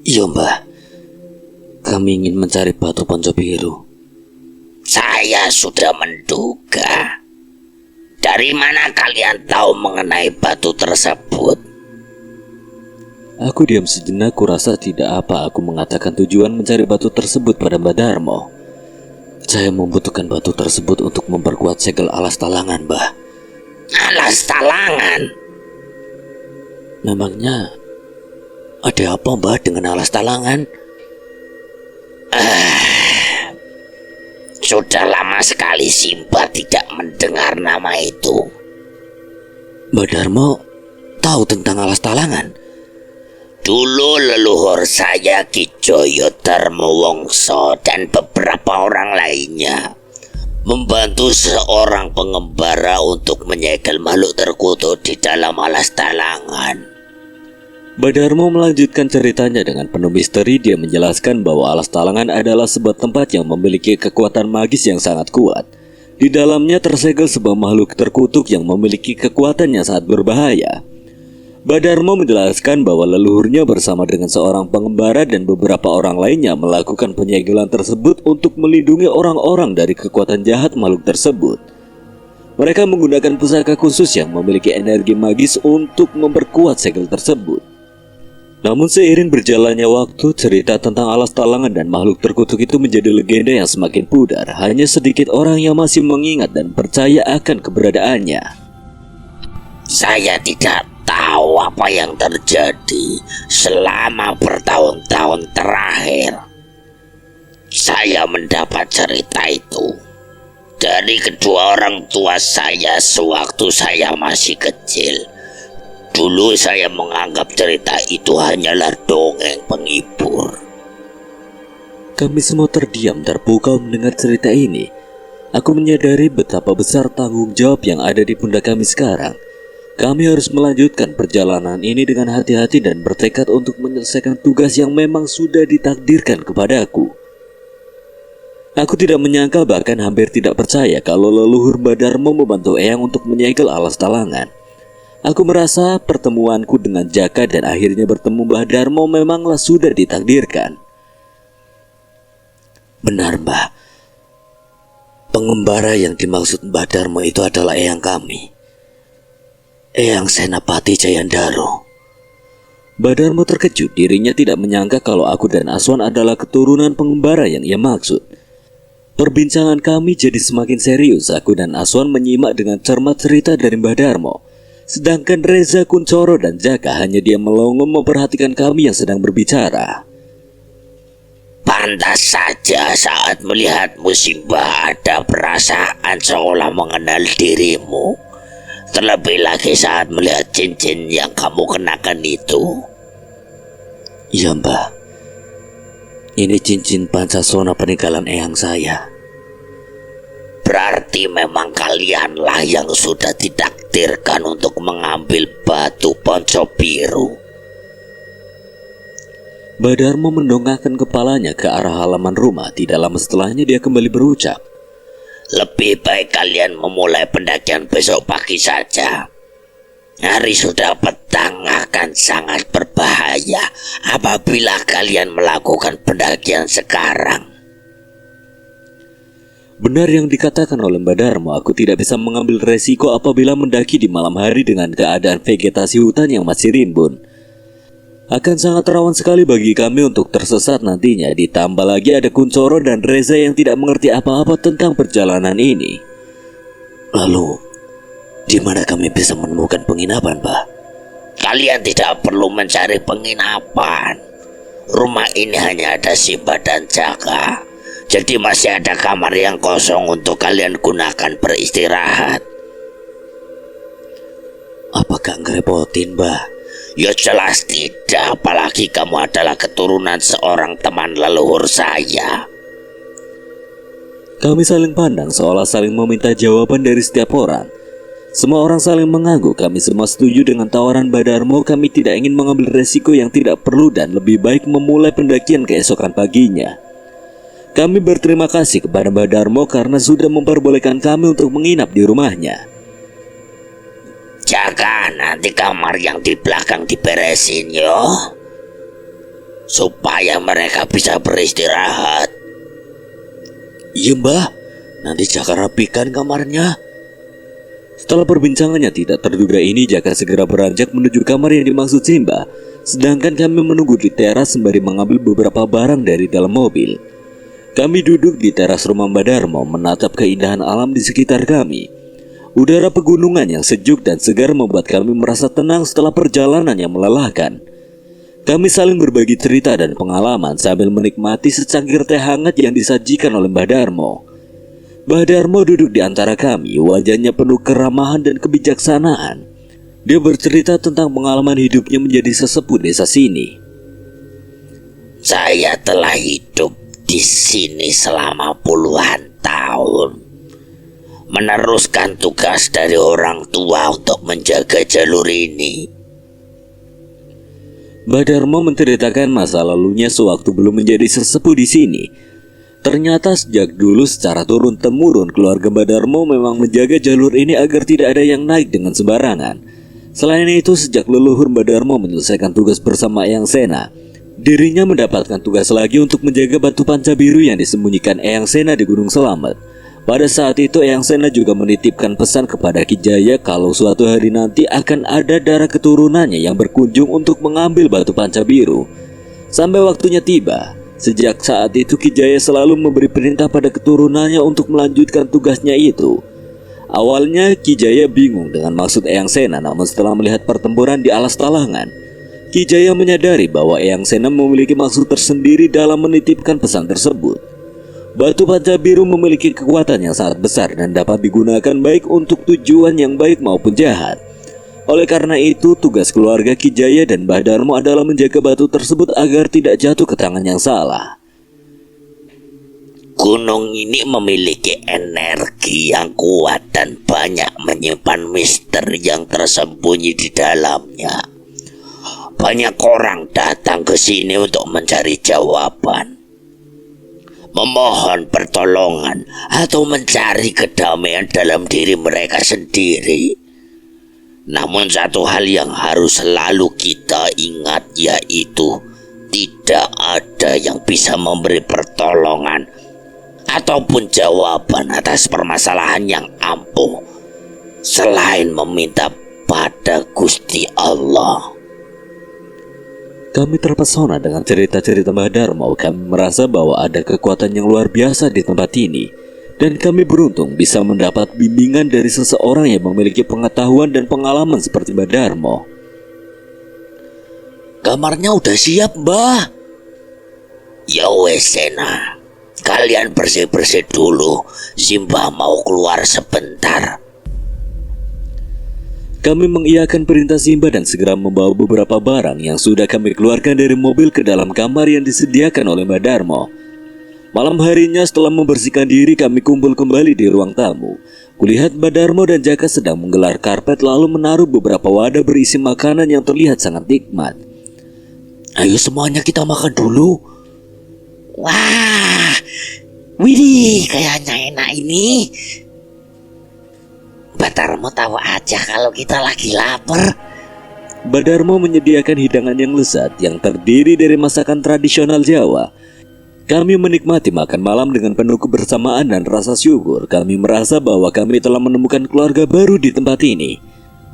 Iya, Mbah. Kami ingin mencari Batu Ponco Biru. Saya sudah menduga. Dari mana kalian tahu mengenai batu tersebut? Aku diam sejenak, kurasa tidak apa aku mengatakan tujuan mencari batu tersebut pada Mbah Darmo. Saya membutuhkan batu tersebut untuk memperkuat segel alas talangan, Mbah. Alas talangan? Memangnya ada apa, Mbah, dengan alas talangan? Sudah lama sekali Simba tidak mendengar nama itu. Mbah Darmo tahu tentang alas talangan? Dulu leluhur saya Ki Joyo Darmawongso dan beberapa orang lainnya membantu seorang pengembara untuk menyegel makhluk terkutuk di dalam alas talangan. Badarmo melanjutkan ceritanya dengan penuh misteri. Dia menjelaskan bahwa Alas Talangan adalah sebuah tempat yang memiliki kekuatan magis yang sangat kuat. Di dalamnya tersegel sebuah makhluk terkutuk yang memiliki kekuatan yang sangat berbahaya. Badarmo menjelaskan bahwa leluhurnya bersama dengan seorang pengembara dan beberapa orang lainnya melakukan penyegelan tersebut untuk melindungi orang-orang dari kekuatan jahat makhluk tersebut. Mereka menggunakan pusaka khusus yang memiliki energi magis untuk memperkuat segel tersebut. Namun seiring berjalannya waktu, cerita tentang Alas Talangan dan makhluk terkutuk itu menjadi legenda yang semakin pudar. Hanya sedikit orang yang masih mengingat dan percaya akan keberadaannya. Saya tidak tahu apa yang terjadi selama bertahun-tahun terakhir. Saya mendapat cerita itu dari kedua orang tua saya sewaktu saya masih kecil. Dulu saya menganggap cerita itu hanyalah dongeng penghibur. Kami semua terdiam terpukau mendengar cerita ini. Aku menyadari betapa besar tanggung jawab yang ada di pundak kami sekarang. Kami harus melanjutkan perjalanan ini dengan hati-hati dan bertekad untuk menyelesaikan tugas yang memang sudah ditakdirkan kepadaku. Aku tidak menyangka, bahkan hampir tidak percaya kalau leluhur Badarmo membantu Eyang untuk menyegel Alas Talangan. Aku merasa pertemuanku dengan Jaka dan akhirnya bertemu Badarmo memanglah sudah ditakdirkan. Benar, Mbah. Pengembara yang dimaksud Badarmo itu adalah Eyang kami, Eyang Senapati Jayandaro. Badarmo terkejut. Dirinya tidak menyangka kalau aku dan Aswan adalah keturunan pengembara yang ia maksud. Perbincangan kami jadi semakin serius. Aku dan Aswan menyimak dengan cermat cerita dari Badarmo. Sedangkan Reza, Kuncoro, dan Jaka hanya diam melongo memperhatikan kami yang sedang berbicara. Pantas saja saat melihatmu Simbah ada perasaan seolah mengenal dirimu. Terlebih lagi saat melihat cincin yang kamu kenakan itu. Iya, Mbah. Ini cincin Pancasona peninggalan Eyang saya. Berarti memang kalianlah yang sudah ditakdirkan untuk mengambil batu ponco biru. Badarmo mendongakkan kepalanya ke arah halaman rumah. Tidak lama setelahnya dia kembali berucap, Lebih baik kalian memulai pendakian besok pagi saja. Hari sudah petang akan sangat berbahaya apabila kalian melakukan pendakian sekarang. benar yang dikatakan oleh Badarmo. Aku tidak bisa mengambil resiko apabila mendaki di malam hari dengan keadaan vegetasi hutan yang masih rimbun. Akan sangat rawan sekali bagi kami untuk tersesat nantinya. Ditambah lagi ada Kuncoro dan Reza yang tidak mengerti apa-apa tentang perjalanan ini. Lalu, di mana kami bisa menemukan penginapan, Pak? Kalian tidak perlu mencari penginapan. Rumah ini hanya ada Simbah dan Jaka. Jadi masih ada kamar yang kosong untuk kalian gunakan beristirahat. Apakah ngerepotin, Mbah? Ya jelas tidak, apalagi kamu adalah keturunan seorang teman leluhur saya. Kami saling pandang seolah saling meminta jawaban dari setiap orang. Semua orang saling mengangguk. Kami semua setuju dengan tawaran Badarmo. Kami tidak ingin mengambil resiko yang tidak perlu dan lebih baik memulai pendakian keesokan paginya. Kami berterima kasih kepada Badarmo karena sudah memperbolehkan kami untuk menginap di rumahnya. Jaga nanti kamar yang di belakang diberesin yo, supaya mereka bisa beristirahat. Iya, Mbah. Nanti Jaka rapikan kamarnya. Setelah perbincangannya tidak terduga ini, Jaka segera beranjak menuju kamar yang dimaksud Simbah. Sedangkan kami menunggu di teras sembari mengambil beberapa barang dari dalam mobil. Kami duduk di teras rumah Badarmo menatap keindahan alam di sekitar kami. Udara pegunungan yang sejuk dan segar membuat kami merasa tenang setelah perjalanan yang melelahkan. Kami saling berbagi cerita dan pengalaman sambil menikmati secangkir teh hangat yang disajikan oleh Badarmo. Badarmo duduk di antara kami, wajahnya penuh keramahan dan kebijaksanaan. Dia bercerita tentang pengalaman hidupnya menjadi sesepuh desa sini. Saya telah hidup di sini selama puluhan tahun, meneruskan tugas dari orang tua untuk menjaga jalur ini. Mbah Darmo menceritakan masa lalunya sewaktu belum menjadi sesepuh di sini. Ternyata sejak dulu secara turun-temurun keluarga Mbah Darmo memang menjaga jalur ini agar tidak ada yang naik dengan sembarangan. Selain itu, sejak leluhur Mbah Darmo menyelesaikan tugas bersama Eyang Sena, dirinya mendapatkan tugas lagi untuk menjaga batu panca biru yang disembunyikan Eyang Sena di Gunung Selamet. Pada saat itu Eyang Sena juga menitipkan pesan kepada Ki Jaya kalau suatu hari nanti akan ada darah keturunannya yang berkunjung untuk mengambil batu panca biru. Sampai waktunya tiba, sejak saat itu Ki Jaya selalu memberi perintah pada keturunannya untuk melanjutkan tugasnya itu. Awalnya Ki Jaya bingung dengan maksud Eyang Sena, namun setelah melihat pertempuran di Alas Talangan, Ki Jaya menyadari bahwa Eyang Sena memiliki maksud tersendiri dalam menitipkan pesan tersebut. Batu panca biru memiliki kekuatan yang sangat besar dan dapat digunakan baik untuk tujuan yang baik maupun jahat. Oleh karena itu, tugas keluarga Ki Jaya dan Mbah Darmo adalah menjaga batu tersebut agar tidak jatuh ke tangan yang salah. Gunung ini memiliki energi yang kuat dan banyak menyimpan misteri yang tersembunyi di dalamnya. Banyak orang datang ke sini untuk mencari jawaban, memohon pertolongan, atau mencari kedamaian dalam diri mereka sendiri. Namun satu hal yang harus selalu kita ingat, yaitu tidak ada yang bisa memberi pertolongan ataupun jawaban atas permasalahan yang ampuh selain meminta pada Gusti Allah. Kami terpesona dengan cerita-cerita Mbah Darmo. Kami merasa bahwa ada kekuatan yang luar biasa di tempat ini, dan kami beruntung bisa mendapat bimbingan dari seseorang yang memiliki pengetahuan dan pengalaman seperti Mbah Darmo. Kamarnya udah siap, Mbah. Ya wes, Sena, kalian bersih-bersih dulu. Si Mbah mau keluar sebentar. Kami mengiyakan perintah Simba dan segera membawa beberapa barang yang sudah kami keluarkan dari mobil ke dalam kamar yang disediakan oleh Mbah Darmo. Malam harinya setelah membersihkan diri, kami kumpul kembali di ruang tamu. Kulihat Mbah Darmo dan Jaka sedang menggelar karpet lalu menaruh beberapa wadah berisi makanan yang terlihat sangat nikmat. Ayo semuanya kita makan dulu. Wah, widih, kayaknya enak ini. Mbah Darmo tahu aja kalau kita lagi lapar. Mbah Darmo menyediakan hidangan yang lezat yang terdiri dari masakan tradisional Jawa. Kami menikmati makan malam dengan penuh kebersamaan dan rasa syukur. Kami merasa bahwa kami telah menemukan keluarga baru di tempat ini.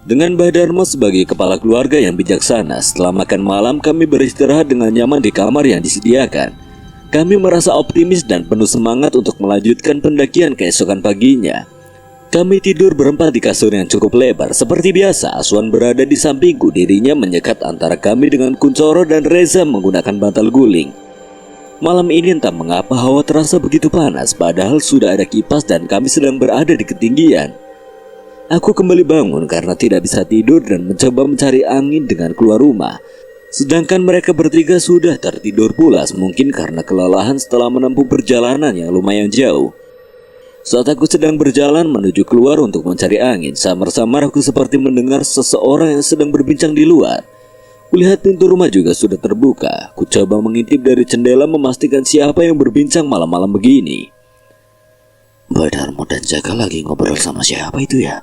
Dengan Mbah Darmo sebagai kepala keluarga yang bijaksana, setelah makan malam kami beristirahat dengan nyaman di kamar yang disediakan. Kami merasa optimis dan penuh semangat untuk melanjutkan pendakian keesokan paginya. Kami tidur berempat di kasur yang cukup lebar. Seperti biasa, Aswan berada di sampingku. Dirinya menyekat antara kami dengan Kuncoro dan Reza menggunakan bantal guling. Malam ini entah mengapa hawa terasa begitu panas, padahal sudah ada kipas dan kami sedang berada di ketinggian. Aku kembali bangun karena tidak bisa tidur dan mencoba mencari angin dengan keluar rumah. Sedangkan mereka bertiga sudah tertidur pulas, mungkin karena kelelahan setelah menempuh perjalanan yang lumayan jauh. Saat aku sedang berjalan menuju keluar untuk mencari angin, samar-samar aku seperti mendengar seseorang yang sedang berbincang di luar. Kulihat pintu rumah juga sudah terbuka. Ku coba mengintip dari jendela memastikan siapa yang berbincang malam-malam begini. Mbah Darmo dan Jaka lagi ngobrol sama siapa itu ya?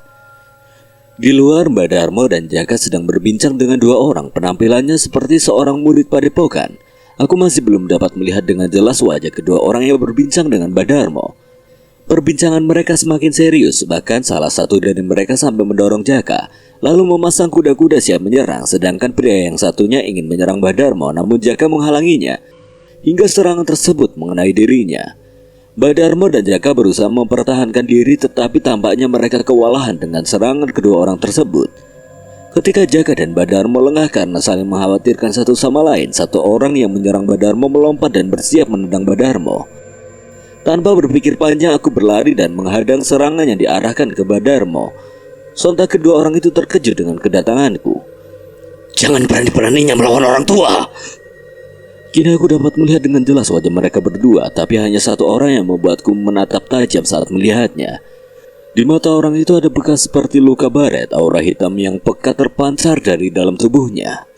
Di luar, Mbah Darmo dan Jaka sedang berbincang dengan dua orang. Penampilannya seperti seorang murid padepokan. Aku masih belum dapat melihat dengan jelas wajah kedua orang yang berbincang dengan Mbah Darmo. Perbincangan mereka semakin serius, bahkan salah satu dari mereka sampai mendorong Jaka, lalu memasang kuda-kuda siap menyerang, sedangkan pria yang satunya ingin menyerang Mbah Darmo, namun Jaka menghalanginya, hingga serangan tersebut mengenai dirinya. Mbah Darmo dan Jaka berusaha mempertahankan diri, tetapi tampaknya mereka kewalahan dengan serangan kedua orang tersebut. Ketika Jaka dan Mbah Darmo lengah karena saling mengkhawatirkan satu sama lain, satu orang yang menyerang Mbah Darmo melompat dan bersiap menendang Mbah Darmo. Tanpa berpikir panjang, aku berlari dan menghadang serangan yang diarahkan ke Mbah Darmo. Sontak kedua orang itu terkejut dengan kedatanganku. Jangan berani-beraninya melawan orang tua. Kini aku dapat melihat dengan jelas wajah mereka berdua, tapi hanya satu orang yang membuatku menatap tajam saat melihatnya. Di mata orang itu ada bekas seperti luka baret, aura hitam yang pekat terpancar dari dalam tubuhnya.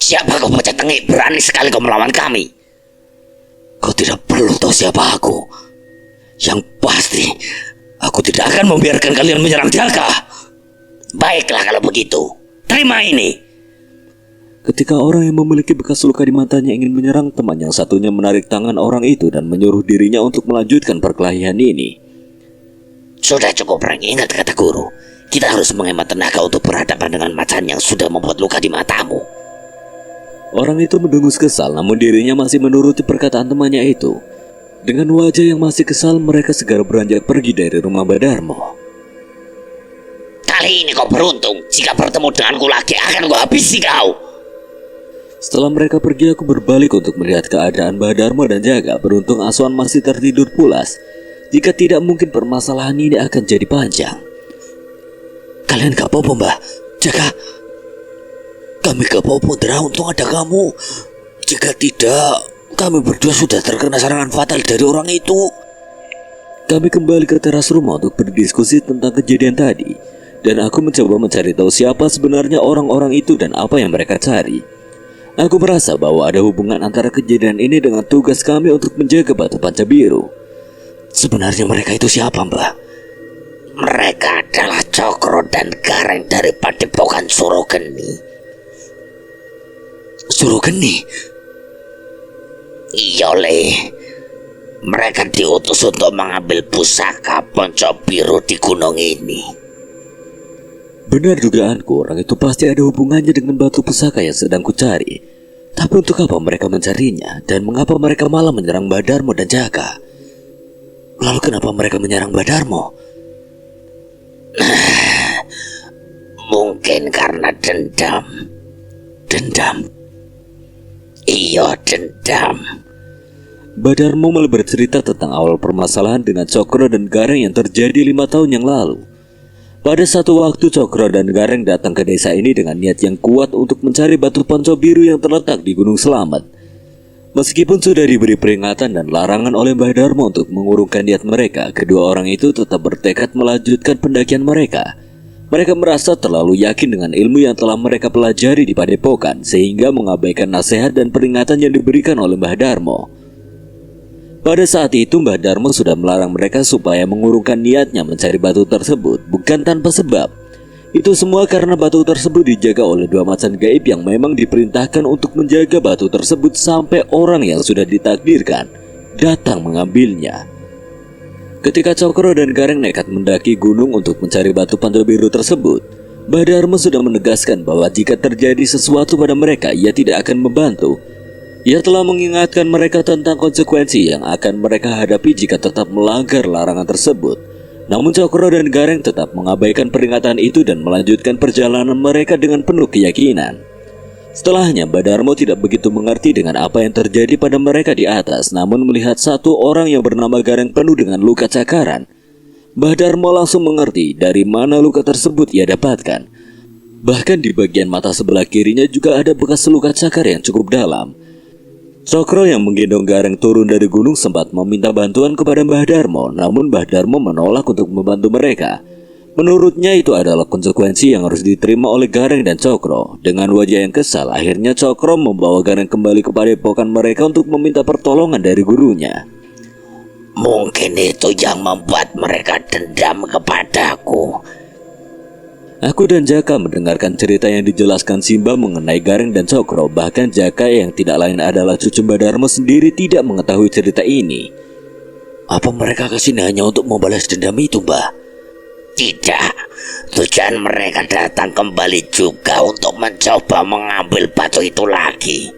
Siapa kau bocah tengik, berani sekali kau melawan kami? Kau tidak perlu tahu siapa aku. Yang pasti, aku tidak akan membiarkan kalian menyerang Jaka. Baiklah kalau begitu, terima ini. Ketika orang yang memiliki bekas luka di matanya ingin menyerang, teman yang satunya menarik tangan orang itu dan menyuruh dirinya untuk melanjutkan perkelahian ini. Sudah cukup, Reng. Ingat kata guru, kita harus menghemat tenaga untuk berhadapan dengan macan yang sudah membuat luka di matamu. Orang itu mendengus kesal, namun dirinya masih menuruti perkataan temannya itu. Dengan wajah yang masih kesal, mereka segera beranjak pergi dari rumah Mbah Darmo. Kali ini kau beruntung. Jika bertemu denganku lagi, akan kau habisi kau. Setelah mereka pergi, aku berbalik untuk melihat keadaan Mbah Darmo dan Jaka. Beruntung Aswan masih tertidur pulas. Jika tidak, mungkin permasalahan ini akan jadi panjang. Kalian gak apa-apa, Mbah? Jaka? Kami gak apa-apa, Dra. Untung ada kamu. Jika tidak, kami berdua sudah terkena serangan fatal dari orang itu. Kami kembali ke teras rumah untuk berdiskusi tentang kejadian tadi. Dan aku mencoba mencari tahu siapa sebenarnya orang-orang itu dan apa yang mereka cari. Aku merasa bahwa ada hubungan antara kejadian ini dengan tugas kami untuk menjaga Batu Panca Biru. Sebenarnya mereka itu siapa, Mbah? Mereka adalah Cokro dan Gareng dari Padepokan Surogeni. Surogeni? Iya, Le. Mereka diutus untuk mengambil pusaka Ponco Biru di gunung ini. Benar dugaanku, orang itu pasti ada hubungannya dengan batu pusaka yang sedang kucari. Tapi untuk apa mereka mencarinya? Dan mengapa mereka malah menyerang Mbah Darmo dan Jaka? Lalu kenapa mereka menyerang Mbah Darmo? Mungkin karena dendam. Dendam? Iya, dendam. Mbah Darmo malah bercerita tentang awal permasalahan dengan Cokro dan Gareng yang terjadi 5 tahun yang lalu. Pada satu waktu Cokro dan Gareng datang ke desa ini dengan niat yang kuat untuk mencari batu Ponco Biru yang terletak di Gunung Selamat. Meskipun sudah diberi peringatan dan larangan oleh Mbah Darmo untuk mengurungkan niat mereka, kedua orang itu tetap bertekad melanjutkan pendakian mereka. Mereka merasa terlalu yakin dengan ilmu yang telah mereka pelajari di Padepokan, sehingga mengabaikan nasihat dan peringatan yang diberikan oleh Mbah Darmo. Pada saat itu Mbah Darmo sudah melarang mereka supaya mengurungkan niatnya mencari batu tersebut, bukan tanpa sebab. Itu semua karena batu tersebut dijaga oleh 2 macan gaib yang memang diperintahkan untuk menjaga batu tersebut sampai orang yang sudah ditakdirkan datang mengambilnya. Ketika Cokro dan Gareng nekat mendaki gunung untuk mencari batu Panca Biru tersebut, Mbah Darmo sudah menegaskan bahwa jika terjadi sesuatu pada mereka, ia tidak akan membantu. Ia telah mengingatkan mereka tentang konsekuensi yang akan mereka hadapi jika tetap melanggar larangan tersebut. Namun Cokro dan Gareng tetap mengabaikan peringatan itu dan melanjutkan perjalanan mereka dengan penuh keyakinan. Setelahnya, Mbah Darmo tidak begitu mengerti dengan apa yang terjadi pada mereka di atas, namun melihat satu orang yang bernama Gareng penuh dengan luka cakaran. Mbah Darmo langsung mengerti dari mana luka tersebut ia dapatkan. Bahkan di bagian mata sebelah kirinya juga ada bekas luka cakar yang cukup dalam. Cokro yang menggendong Gareng turun dari gunung sempat meminta bantuan kepada Mbah Darmo, namun Mbah Darmo menolak untuk membantu mereka. Menurutnya itu adalah konsekuensi yang harus diterima oleh Gareng dan Cokro. Dengan wajah yang kesal, akhirnya Cokro membawa Gareng kembali ke padepokan mereka untuk meminta pertolongan dari gurunya. Mungkin itu yang membuat mereka dendam kepadaku. Aku dan Jaka mendengarkan cerita yang dijelaskan Simba mengenai Gareng dan Cokro. Bahkan Jaka yang tidak lain adalah cucu Mbah Darmo sendiri tidak mengetahui cerita ini. Apa mereka kesini hanya untuk membalas dendam itu, Mbah? Tidak, tujuan mereka datang kembali juga untuk mencoba mengambil batu itu lagi.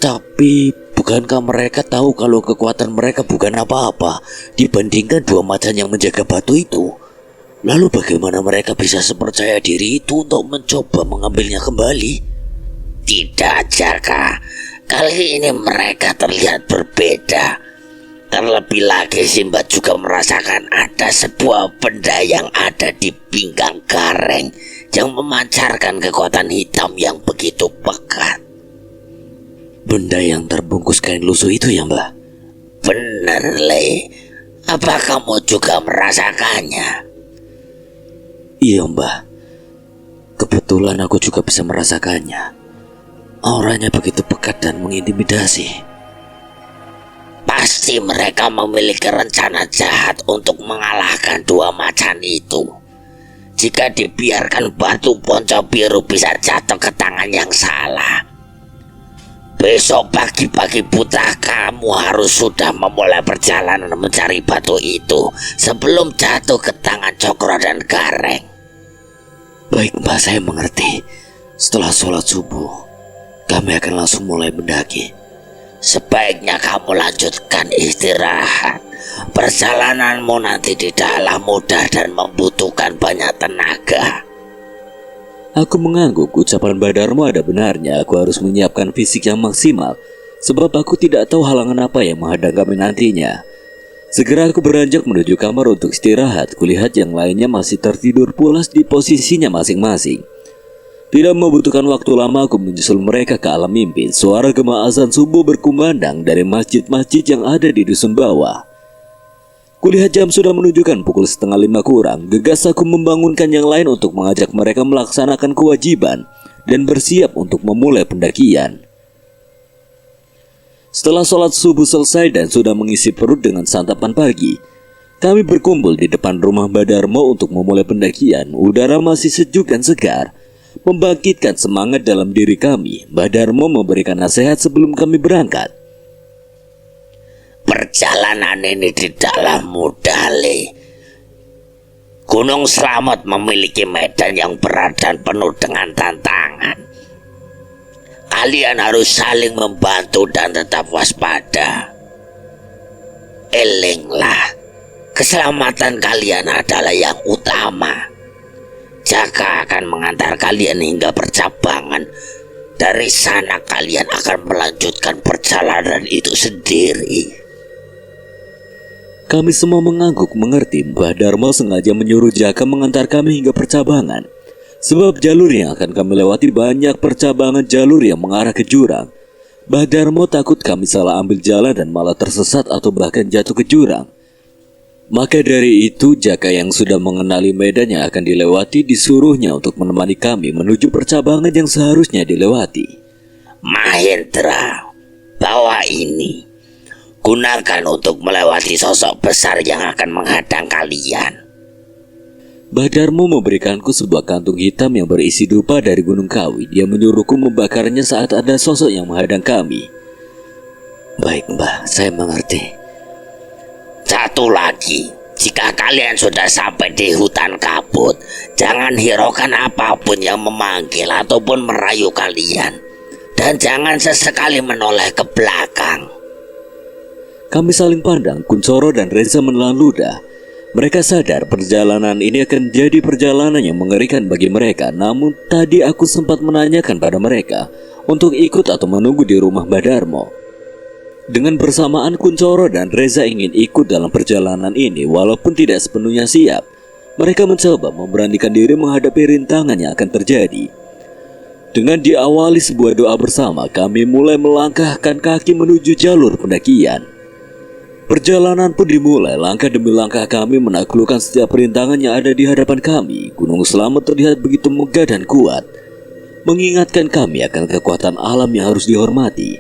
Tapi bukankah mereka tahu kalau kekuatan mereka bukan apa-apa dibandingkan 2 macan yang menjaga batu itu? Lalu bagaimana mereka bisa sepercaya diri itu untuk mencoba mengambilnya kembali? Tidak, Jaka. Kali ini mereka terlihat berbeda. Terlebih lagi Simba juga merasakan ada sebuah benda yang ada di pinggang Gareng yang memancarkan kekuatan hitam yang begitu pekat. Benda yang terbungkus kain lusuh itu ya, Mbah? Benar, Le. Apa kamu juga merasakannya? Iya, Mbah. Kebetulan aku juga bisa merasakannya. Auranya begitu pekat dan mengintimidasi. Pasti mereka memiliki rencana jahat untuk mengalahkan dua macan itu. Jika dibiarkan, batu ponco biru bisa jatuh ke tangan yang salah. Besok pagi-pagi buta kamu harus sudah memulai perjalanan mencari batu itu sebelum jatuh ke tangan Cokro dan Gareng. Baik Mbah, saya mengerti. Setelah sholat subuh, kami akan langsung mulai mendaki. Sebaiknya kamu lanjutkan istirahat. Perjalananmu nanti tidaklah mudah dan membutuhkan banyak tenaga. Aku mengangguk. Ucapan Mbah Darmo ada benarnya. Aku harus menyiapkan fisik yang maksimal, sebab aku tidak tahu halangan apa yang menghadang kami nantinya. Segera aku beranjak menuju kamar untuk istirahat. Kulihat yang lainnya masih tertidur pulas di posisinya masing-masing. Tidak membutuhkan waktu lama, aku menyusul mereka ke alam mimpi. Suara gema azan subuh berkumandang dari masjid-masjid yang ada di dusun bawah. Kulihat jam sudah menunjukkan pukul 4:30 kurang. Gegas aku membangunkan yang lain untuk mengajak mereka melaksanakan kewajiban dan bersiap untuk memulai pendakian. Setelah sholat subuh selesai dan sudah mengisi perut dengan santapan pagi, kami berkumpul di depan rumah Mbah Darmo untuk memulai pendakian. Udara masih sejuk dan segar, membangkitkan semangat dalam diri kami. Mbah Darmo memberikan nasihat sebelum kami berangkat. Perjalanan ini tidaklah mudah, Le. Gunung Slamet memiliki medan yang berat dan penuh dengan tantangan. Kalian harus saling membantu dan tetap waspada. Elinglah, keselamatan kalian adalah yang utama. Jaka akan mengantar kalian hingga percabangan. Dari sana kalian akan melanjutkan perjalanan itu sendiri. Kami semua mengangguk mengerti. Mbah Darmo sengaja menyuruh Jaka mengantar kami hingga percabangan, sebab jalur yang akan kami lewati banyak percabangan jalur yang mengarah ke jurang. Mbah Darmo takut kami salah ambil jalan dan malah tersesat atau bahkan jatuh ke jurang. Maka dari itu Jaka yang sudah mengenali medan yang akan dilewati disuruhnya untuk menemani kami menuju percabangan yang seharusnya dilewati. Mahendra, bawa ini. Gunakan untuk melewati sosok besar yang akan menghadang kalian. Mbah Darmo memberikanku sebuah kantung hitam yang berisi dupa dari Gunung Kawi. Dia menyuruhku membakarnya saat ada sosok yang menghadang kami. Baik Mbah, saya mengerti. Satu lagi, jika kalian sudah sampai di hutan kabut, jangan hiraukan apapun yang memanggil ataupun merayu kalian. Dan jangan sesekali menoleh ke belakang. Kami saling pandang. Kuncoro dan Reza menelan ludah. Mereka sadar perjalanan ini akan jadi perjalanan yang mengerikan bagi mereka. Namun tadi aku sempat menanyakan pada mereka untuk ikut atau menunggu di rumah Mbah Darmo. Dengan bersamaan Kuncoro dan Reza ingin ikut dalam perjalanan ini walaupun tidak sepenuhnya siap. Mereka mencoba memberanikan diri menghadapi rintangan yang akan terjadi. Dengan diawali sebuah doa bersama, kami mulai melangkahkan kaki menuju jalur pendakian. Perjalanan pun dimulai. Langkah demi langkah kami menaklukkan setiap rintangan yang ada di hadapan kami. Gunung Slamet terlihat begitu megah dan kuat, mengingatkan kami akan kekuatan alam yang harus dihormati.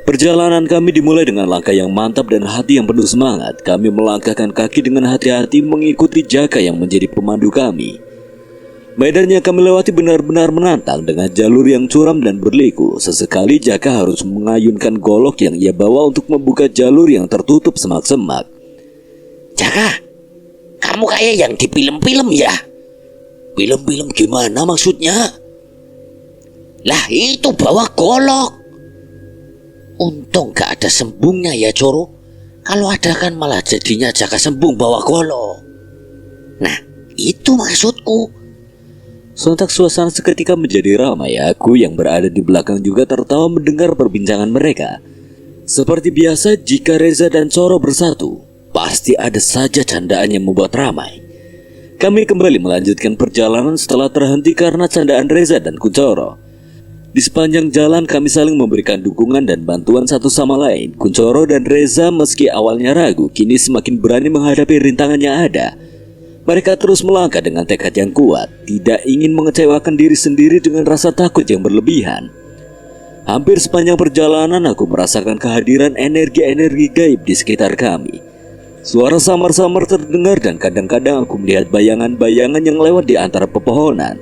Perjalanan kami dimulai dengan langkah yang mantap dan hati yang penuh semangat. Kami melangkahkan kaki dengan hati-hati mengikuti Jaka yang menjadi pemandu kami. Medan yang kami lewati benar-benar menantang dengan jalur yang curam dan berliku. Sesekali Jaka harus mengayunkan golok yang ia bawa untuk membuka jalur yang tertutup semak-semak. Jaka, kamu kayak yang di film-film ya? Film-film gimana maksudnya? Lah itu bawa golok. Untung gak ada sembungnya ya Coro. Kalau ada kan malah jadinya Jaka sembung bawa golok. Nah itu maksudku. Sontak suasana seketika menjadi ramai. Aku yang berada di belakang juga tertawa mendengar perbincangan mereka. Seperti biasa, jika Reza dan Coro bersatu, pasti ada saja candaan yang membuat ramai. Kami kembali melanjutkan perjalanan setelah terhenti karena candaan Reza dan Kuncoro. Di sepanjang jalan kami saling memberikan dukungan dan bantuan satu sama lain. Kuncoro dan Reza meski awalnya ragu, kini semakin berani menghadapi rintangan yang ada. Mereka terus melangkah dengan tekad yang kuat, tidak ingin mengecewakan diri sendiri dengan rasa takut yang berlebihan. Hampir sepanjang perjalanan aku merasakan kehadiran energi-energi gaib di sekitar kami. Suara samar-samar terdengar dan kadang-kadang aku melihat bayangan-bayangan yang lewat di antara pepohonan.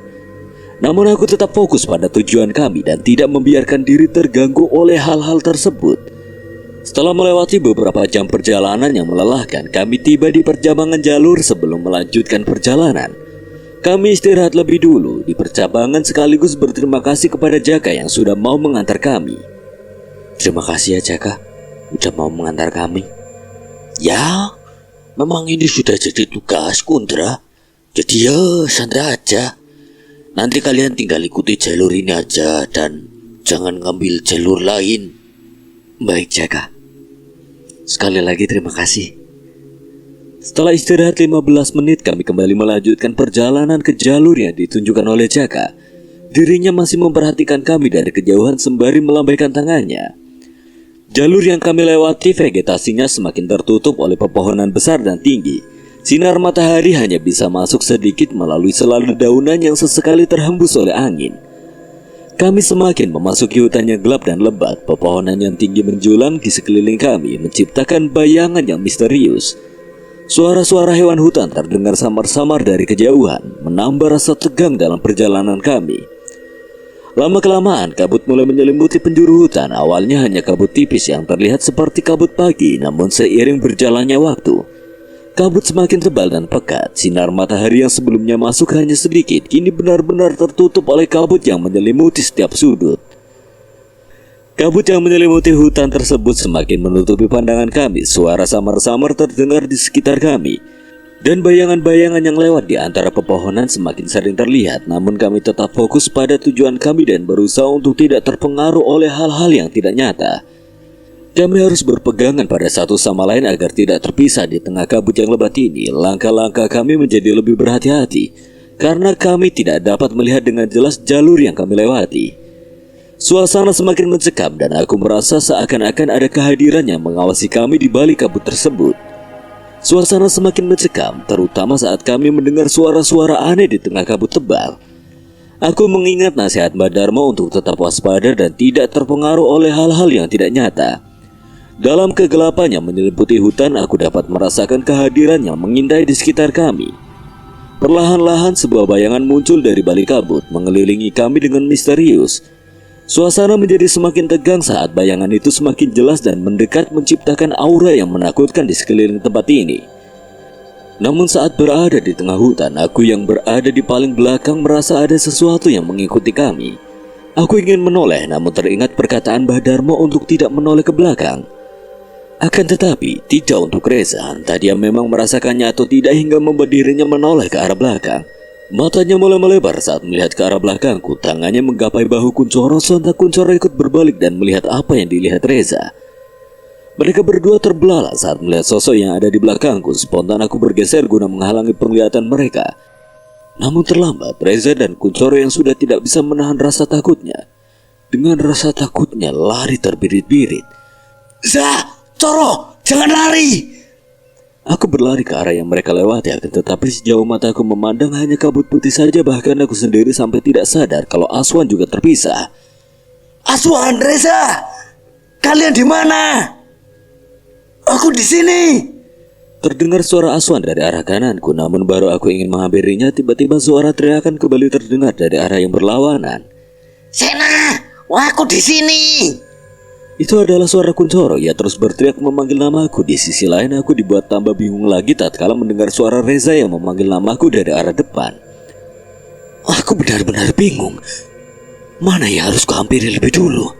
Namun aku tetap fokus pada tujuan kami dan tidak membiarkan diri terganggu oleh hal-hal tersebut. Setelah melewati beberapa jam perjalanan yang melelahkan, kami tiba di percabangan jalur sebelum melanjutkan perjalanan. Kami istirahat lebih dulu di percabangan sekaligus berterima kasih kepada Jaka yang sudah mau mengantar kami. Terima kasih ya Jaka, udah mau mengantar kami. Ya, memang ini sudah jadi tugas Kundra. Jadi ya santai aja. Nanti kalian tinggal ikuti jalur ini aja dan jangan ngambil jalur lain. Baik Jaka. Sekali lagi terima kasih. Setelah istirahat 15 menit, kami kembali melanjutkan perjalanan ke jalur yang ditunjukkan oleh Jaka. Dirinya masih memperhatikan kami dari kejauhan sembari melambaikan tangannya. Jalur yang kami lewati vegetasinya semakin tertutup oleh pepohonan besar dan tinggi. Sinar matahari hanya bisa masuk sedikit melalui sela dedaunan yang sesekali terhembus oleh angin. Kami semakin memasuki hutan yang gelap dan lebat. Pepohonan yang tinggi menjulang di sekeliling kami menciptakan bayangan yang misterius. Suara-suara hewan hutan terdengar samar-samar dari kejauhan, menambah rasa tegang dalam perjalanan kami. Lama-kelamaan, kabut mulai menyelimuti penjuru hutan. Awalnya hanya kabut tipis yang terlihat seperti kabut pagi, namun seiring berjalannya waktu, kabut semakin tebal dan pekat. Sinar matahari yang sebelumnya masuk hanya sedikit, kini benar-benar tertutup oleh kabut yang menyelimuti setiap sudut. Kabut yang menyelimuti hutan tersebut semakin menutupi pandangan kami. Suara samar-samar terdengar di sekitar kami, dan bayangan-bayangan yang lewat di antara pepohonan semakin sering terlihat. Namun kami tetap fokus pada tujuan kami dan berusaha untuk tidak terpengaruh oleh hal-hal yang tidak nyata. Kami harus berpegangan pada satu sama lain agar tidak terpisah di tengah kabut yang lebat ini. Langkah-langkah kami menjadi lebih berhati-hati karena kami tidak dapat melihat dengan jelas jalur yang kami lewati. Suasana semakin mencekam dan aku merasa seakan-akan ada kehadiran yang mengawasi kami di balik kabut tersebut. Suasana semakin mencekam, terutama saat kami mendengar suara-suara aneh di tengah kabut tebal. Aku mengingat nasihat Mbak Dharma untuk tetap waspada dan tidak terpengaruh oleh hal-hal yang tidak nyata. Dalam kegelapan yang menyelimuti hutan, aku dapat merasakan kehadiran yang mengintai di sekitar kami. Perlahan-lahan sebuah bayangan muncul dari balik kabut, mengelilingi kami dengan misterius. Suasana menjadi semakin tegang saat bayangan itu semakin jelas dan mendekat, menciptakan aura yang menakutkan di sekeliling tempat ini. Namun saat berada di tengah hutan, aku yang berada di paling belakang merasa ada sesuatu yang mengikuti kami. Aku ingin menoleh, namun teringat perkataan Mbah Dharma untuk tidak menoleh ke belakang. Akan tetapi, tidak untuk Reza. Entah dia memang merasakannya atau tidak hingga membuat dirinya menoleh ke arah belakang. Matanya mulai melebar saat melihat ke arah belakangku. Tangannya menggapai bahu Kuncoro. Sontak Kuncoro ikut berbalik dan melihat apa yang dilihat Reza. Mereka berdua terbelalak saat melihat sosok yang ada di belakangku. Spontan aku bergeser guna menghalangi penglihatan mereka. Namun terlambat. Reza dan Kuncoro yang sudah tidak bisa menahan rasa takutnya, dengan rasa takutnya lari terbirit-birit. Za, Coro, jangan lari! Aku berlari ke arah yang mereka lewati, tetapi sejauh mataku memandang hanya kabut putih saja. Bahkan aku sendiri sampai tidak sadar kalau Aswan juga terpisah. Aswan, Reza, kalian di mana? Aku di sini. Terdengar suara Aswan dari arah kananku, namun baru aku ingin menghampirinya, tiba-tiba suara teriakan kembali terdengar dari arah yang berlawanan. Sena, aku di sini. Itu adalah suara Kuncoro. Ia terus berteriak memanggil namaku. Di sisi lain aku dibuat tambah bingung lagi tatkala mendengar suara Reza yang memanggil namaku dari arah depan. Aku benar-benar bingung. Mana yang harus kuhampiri lebih dulu?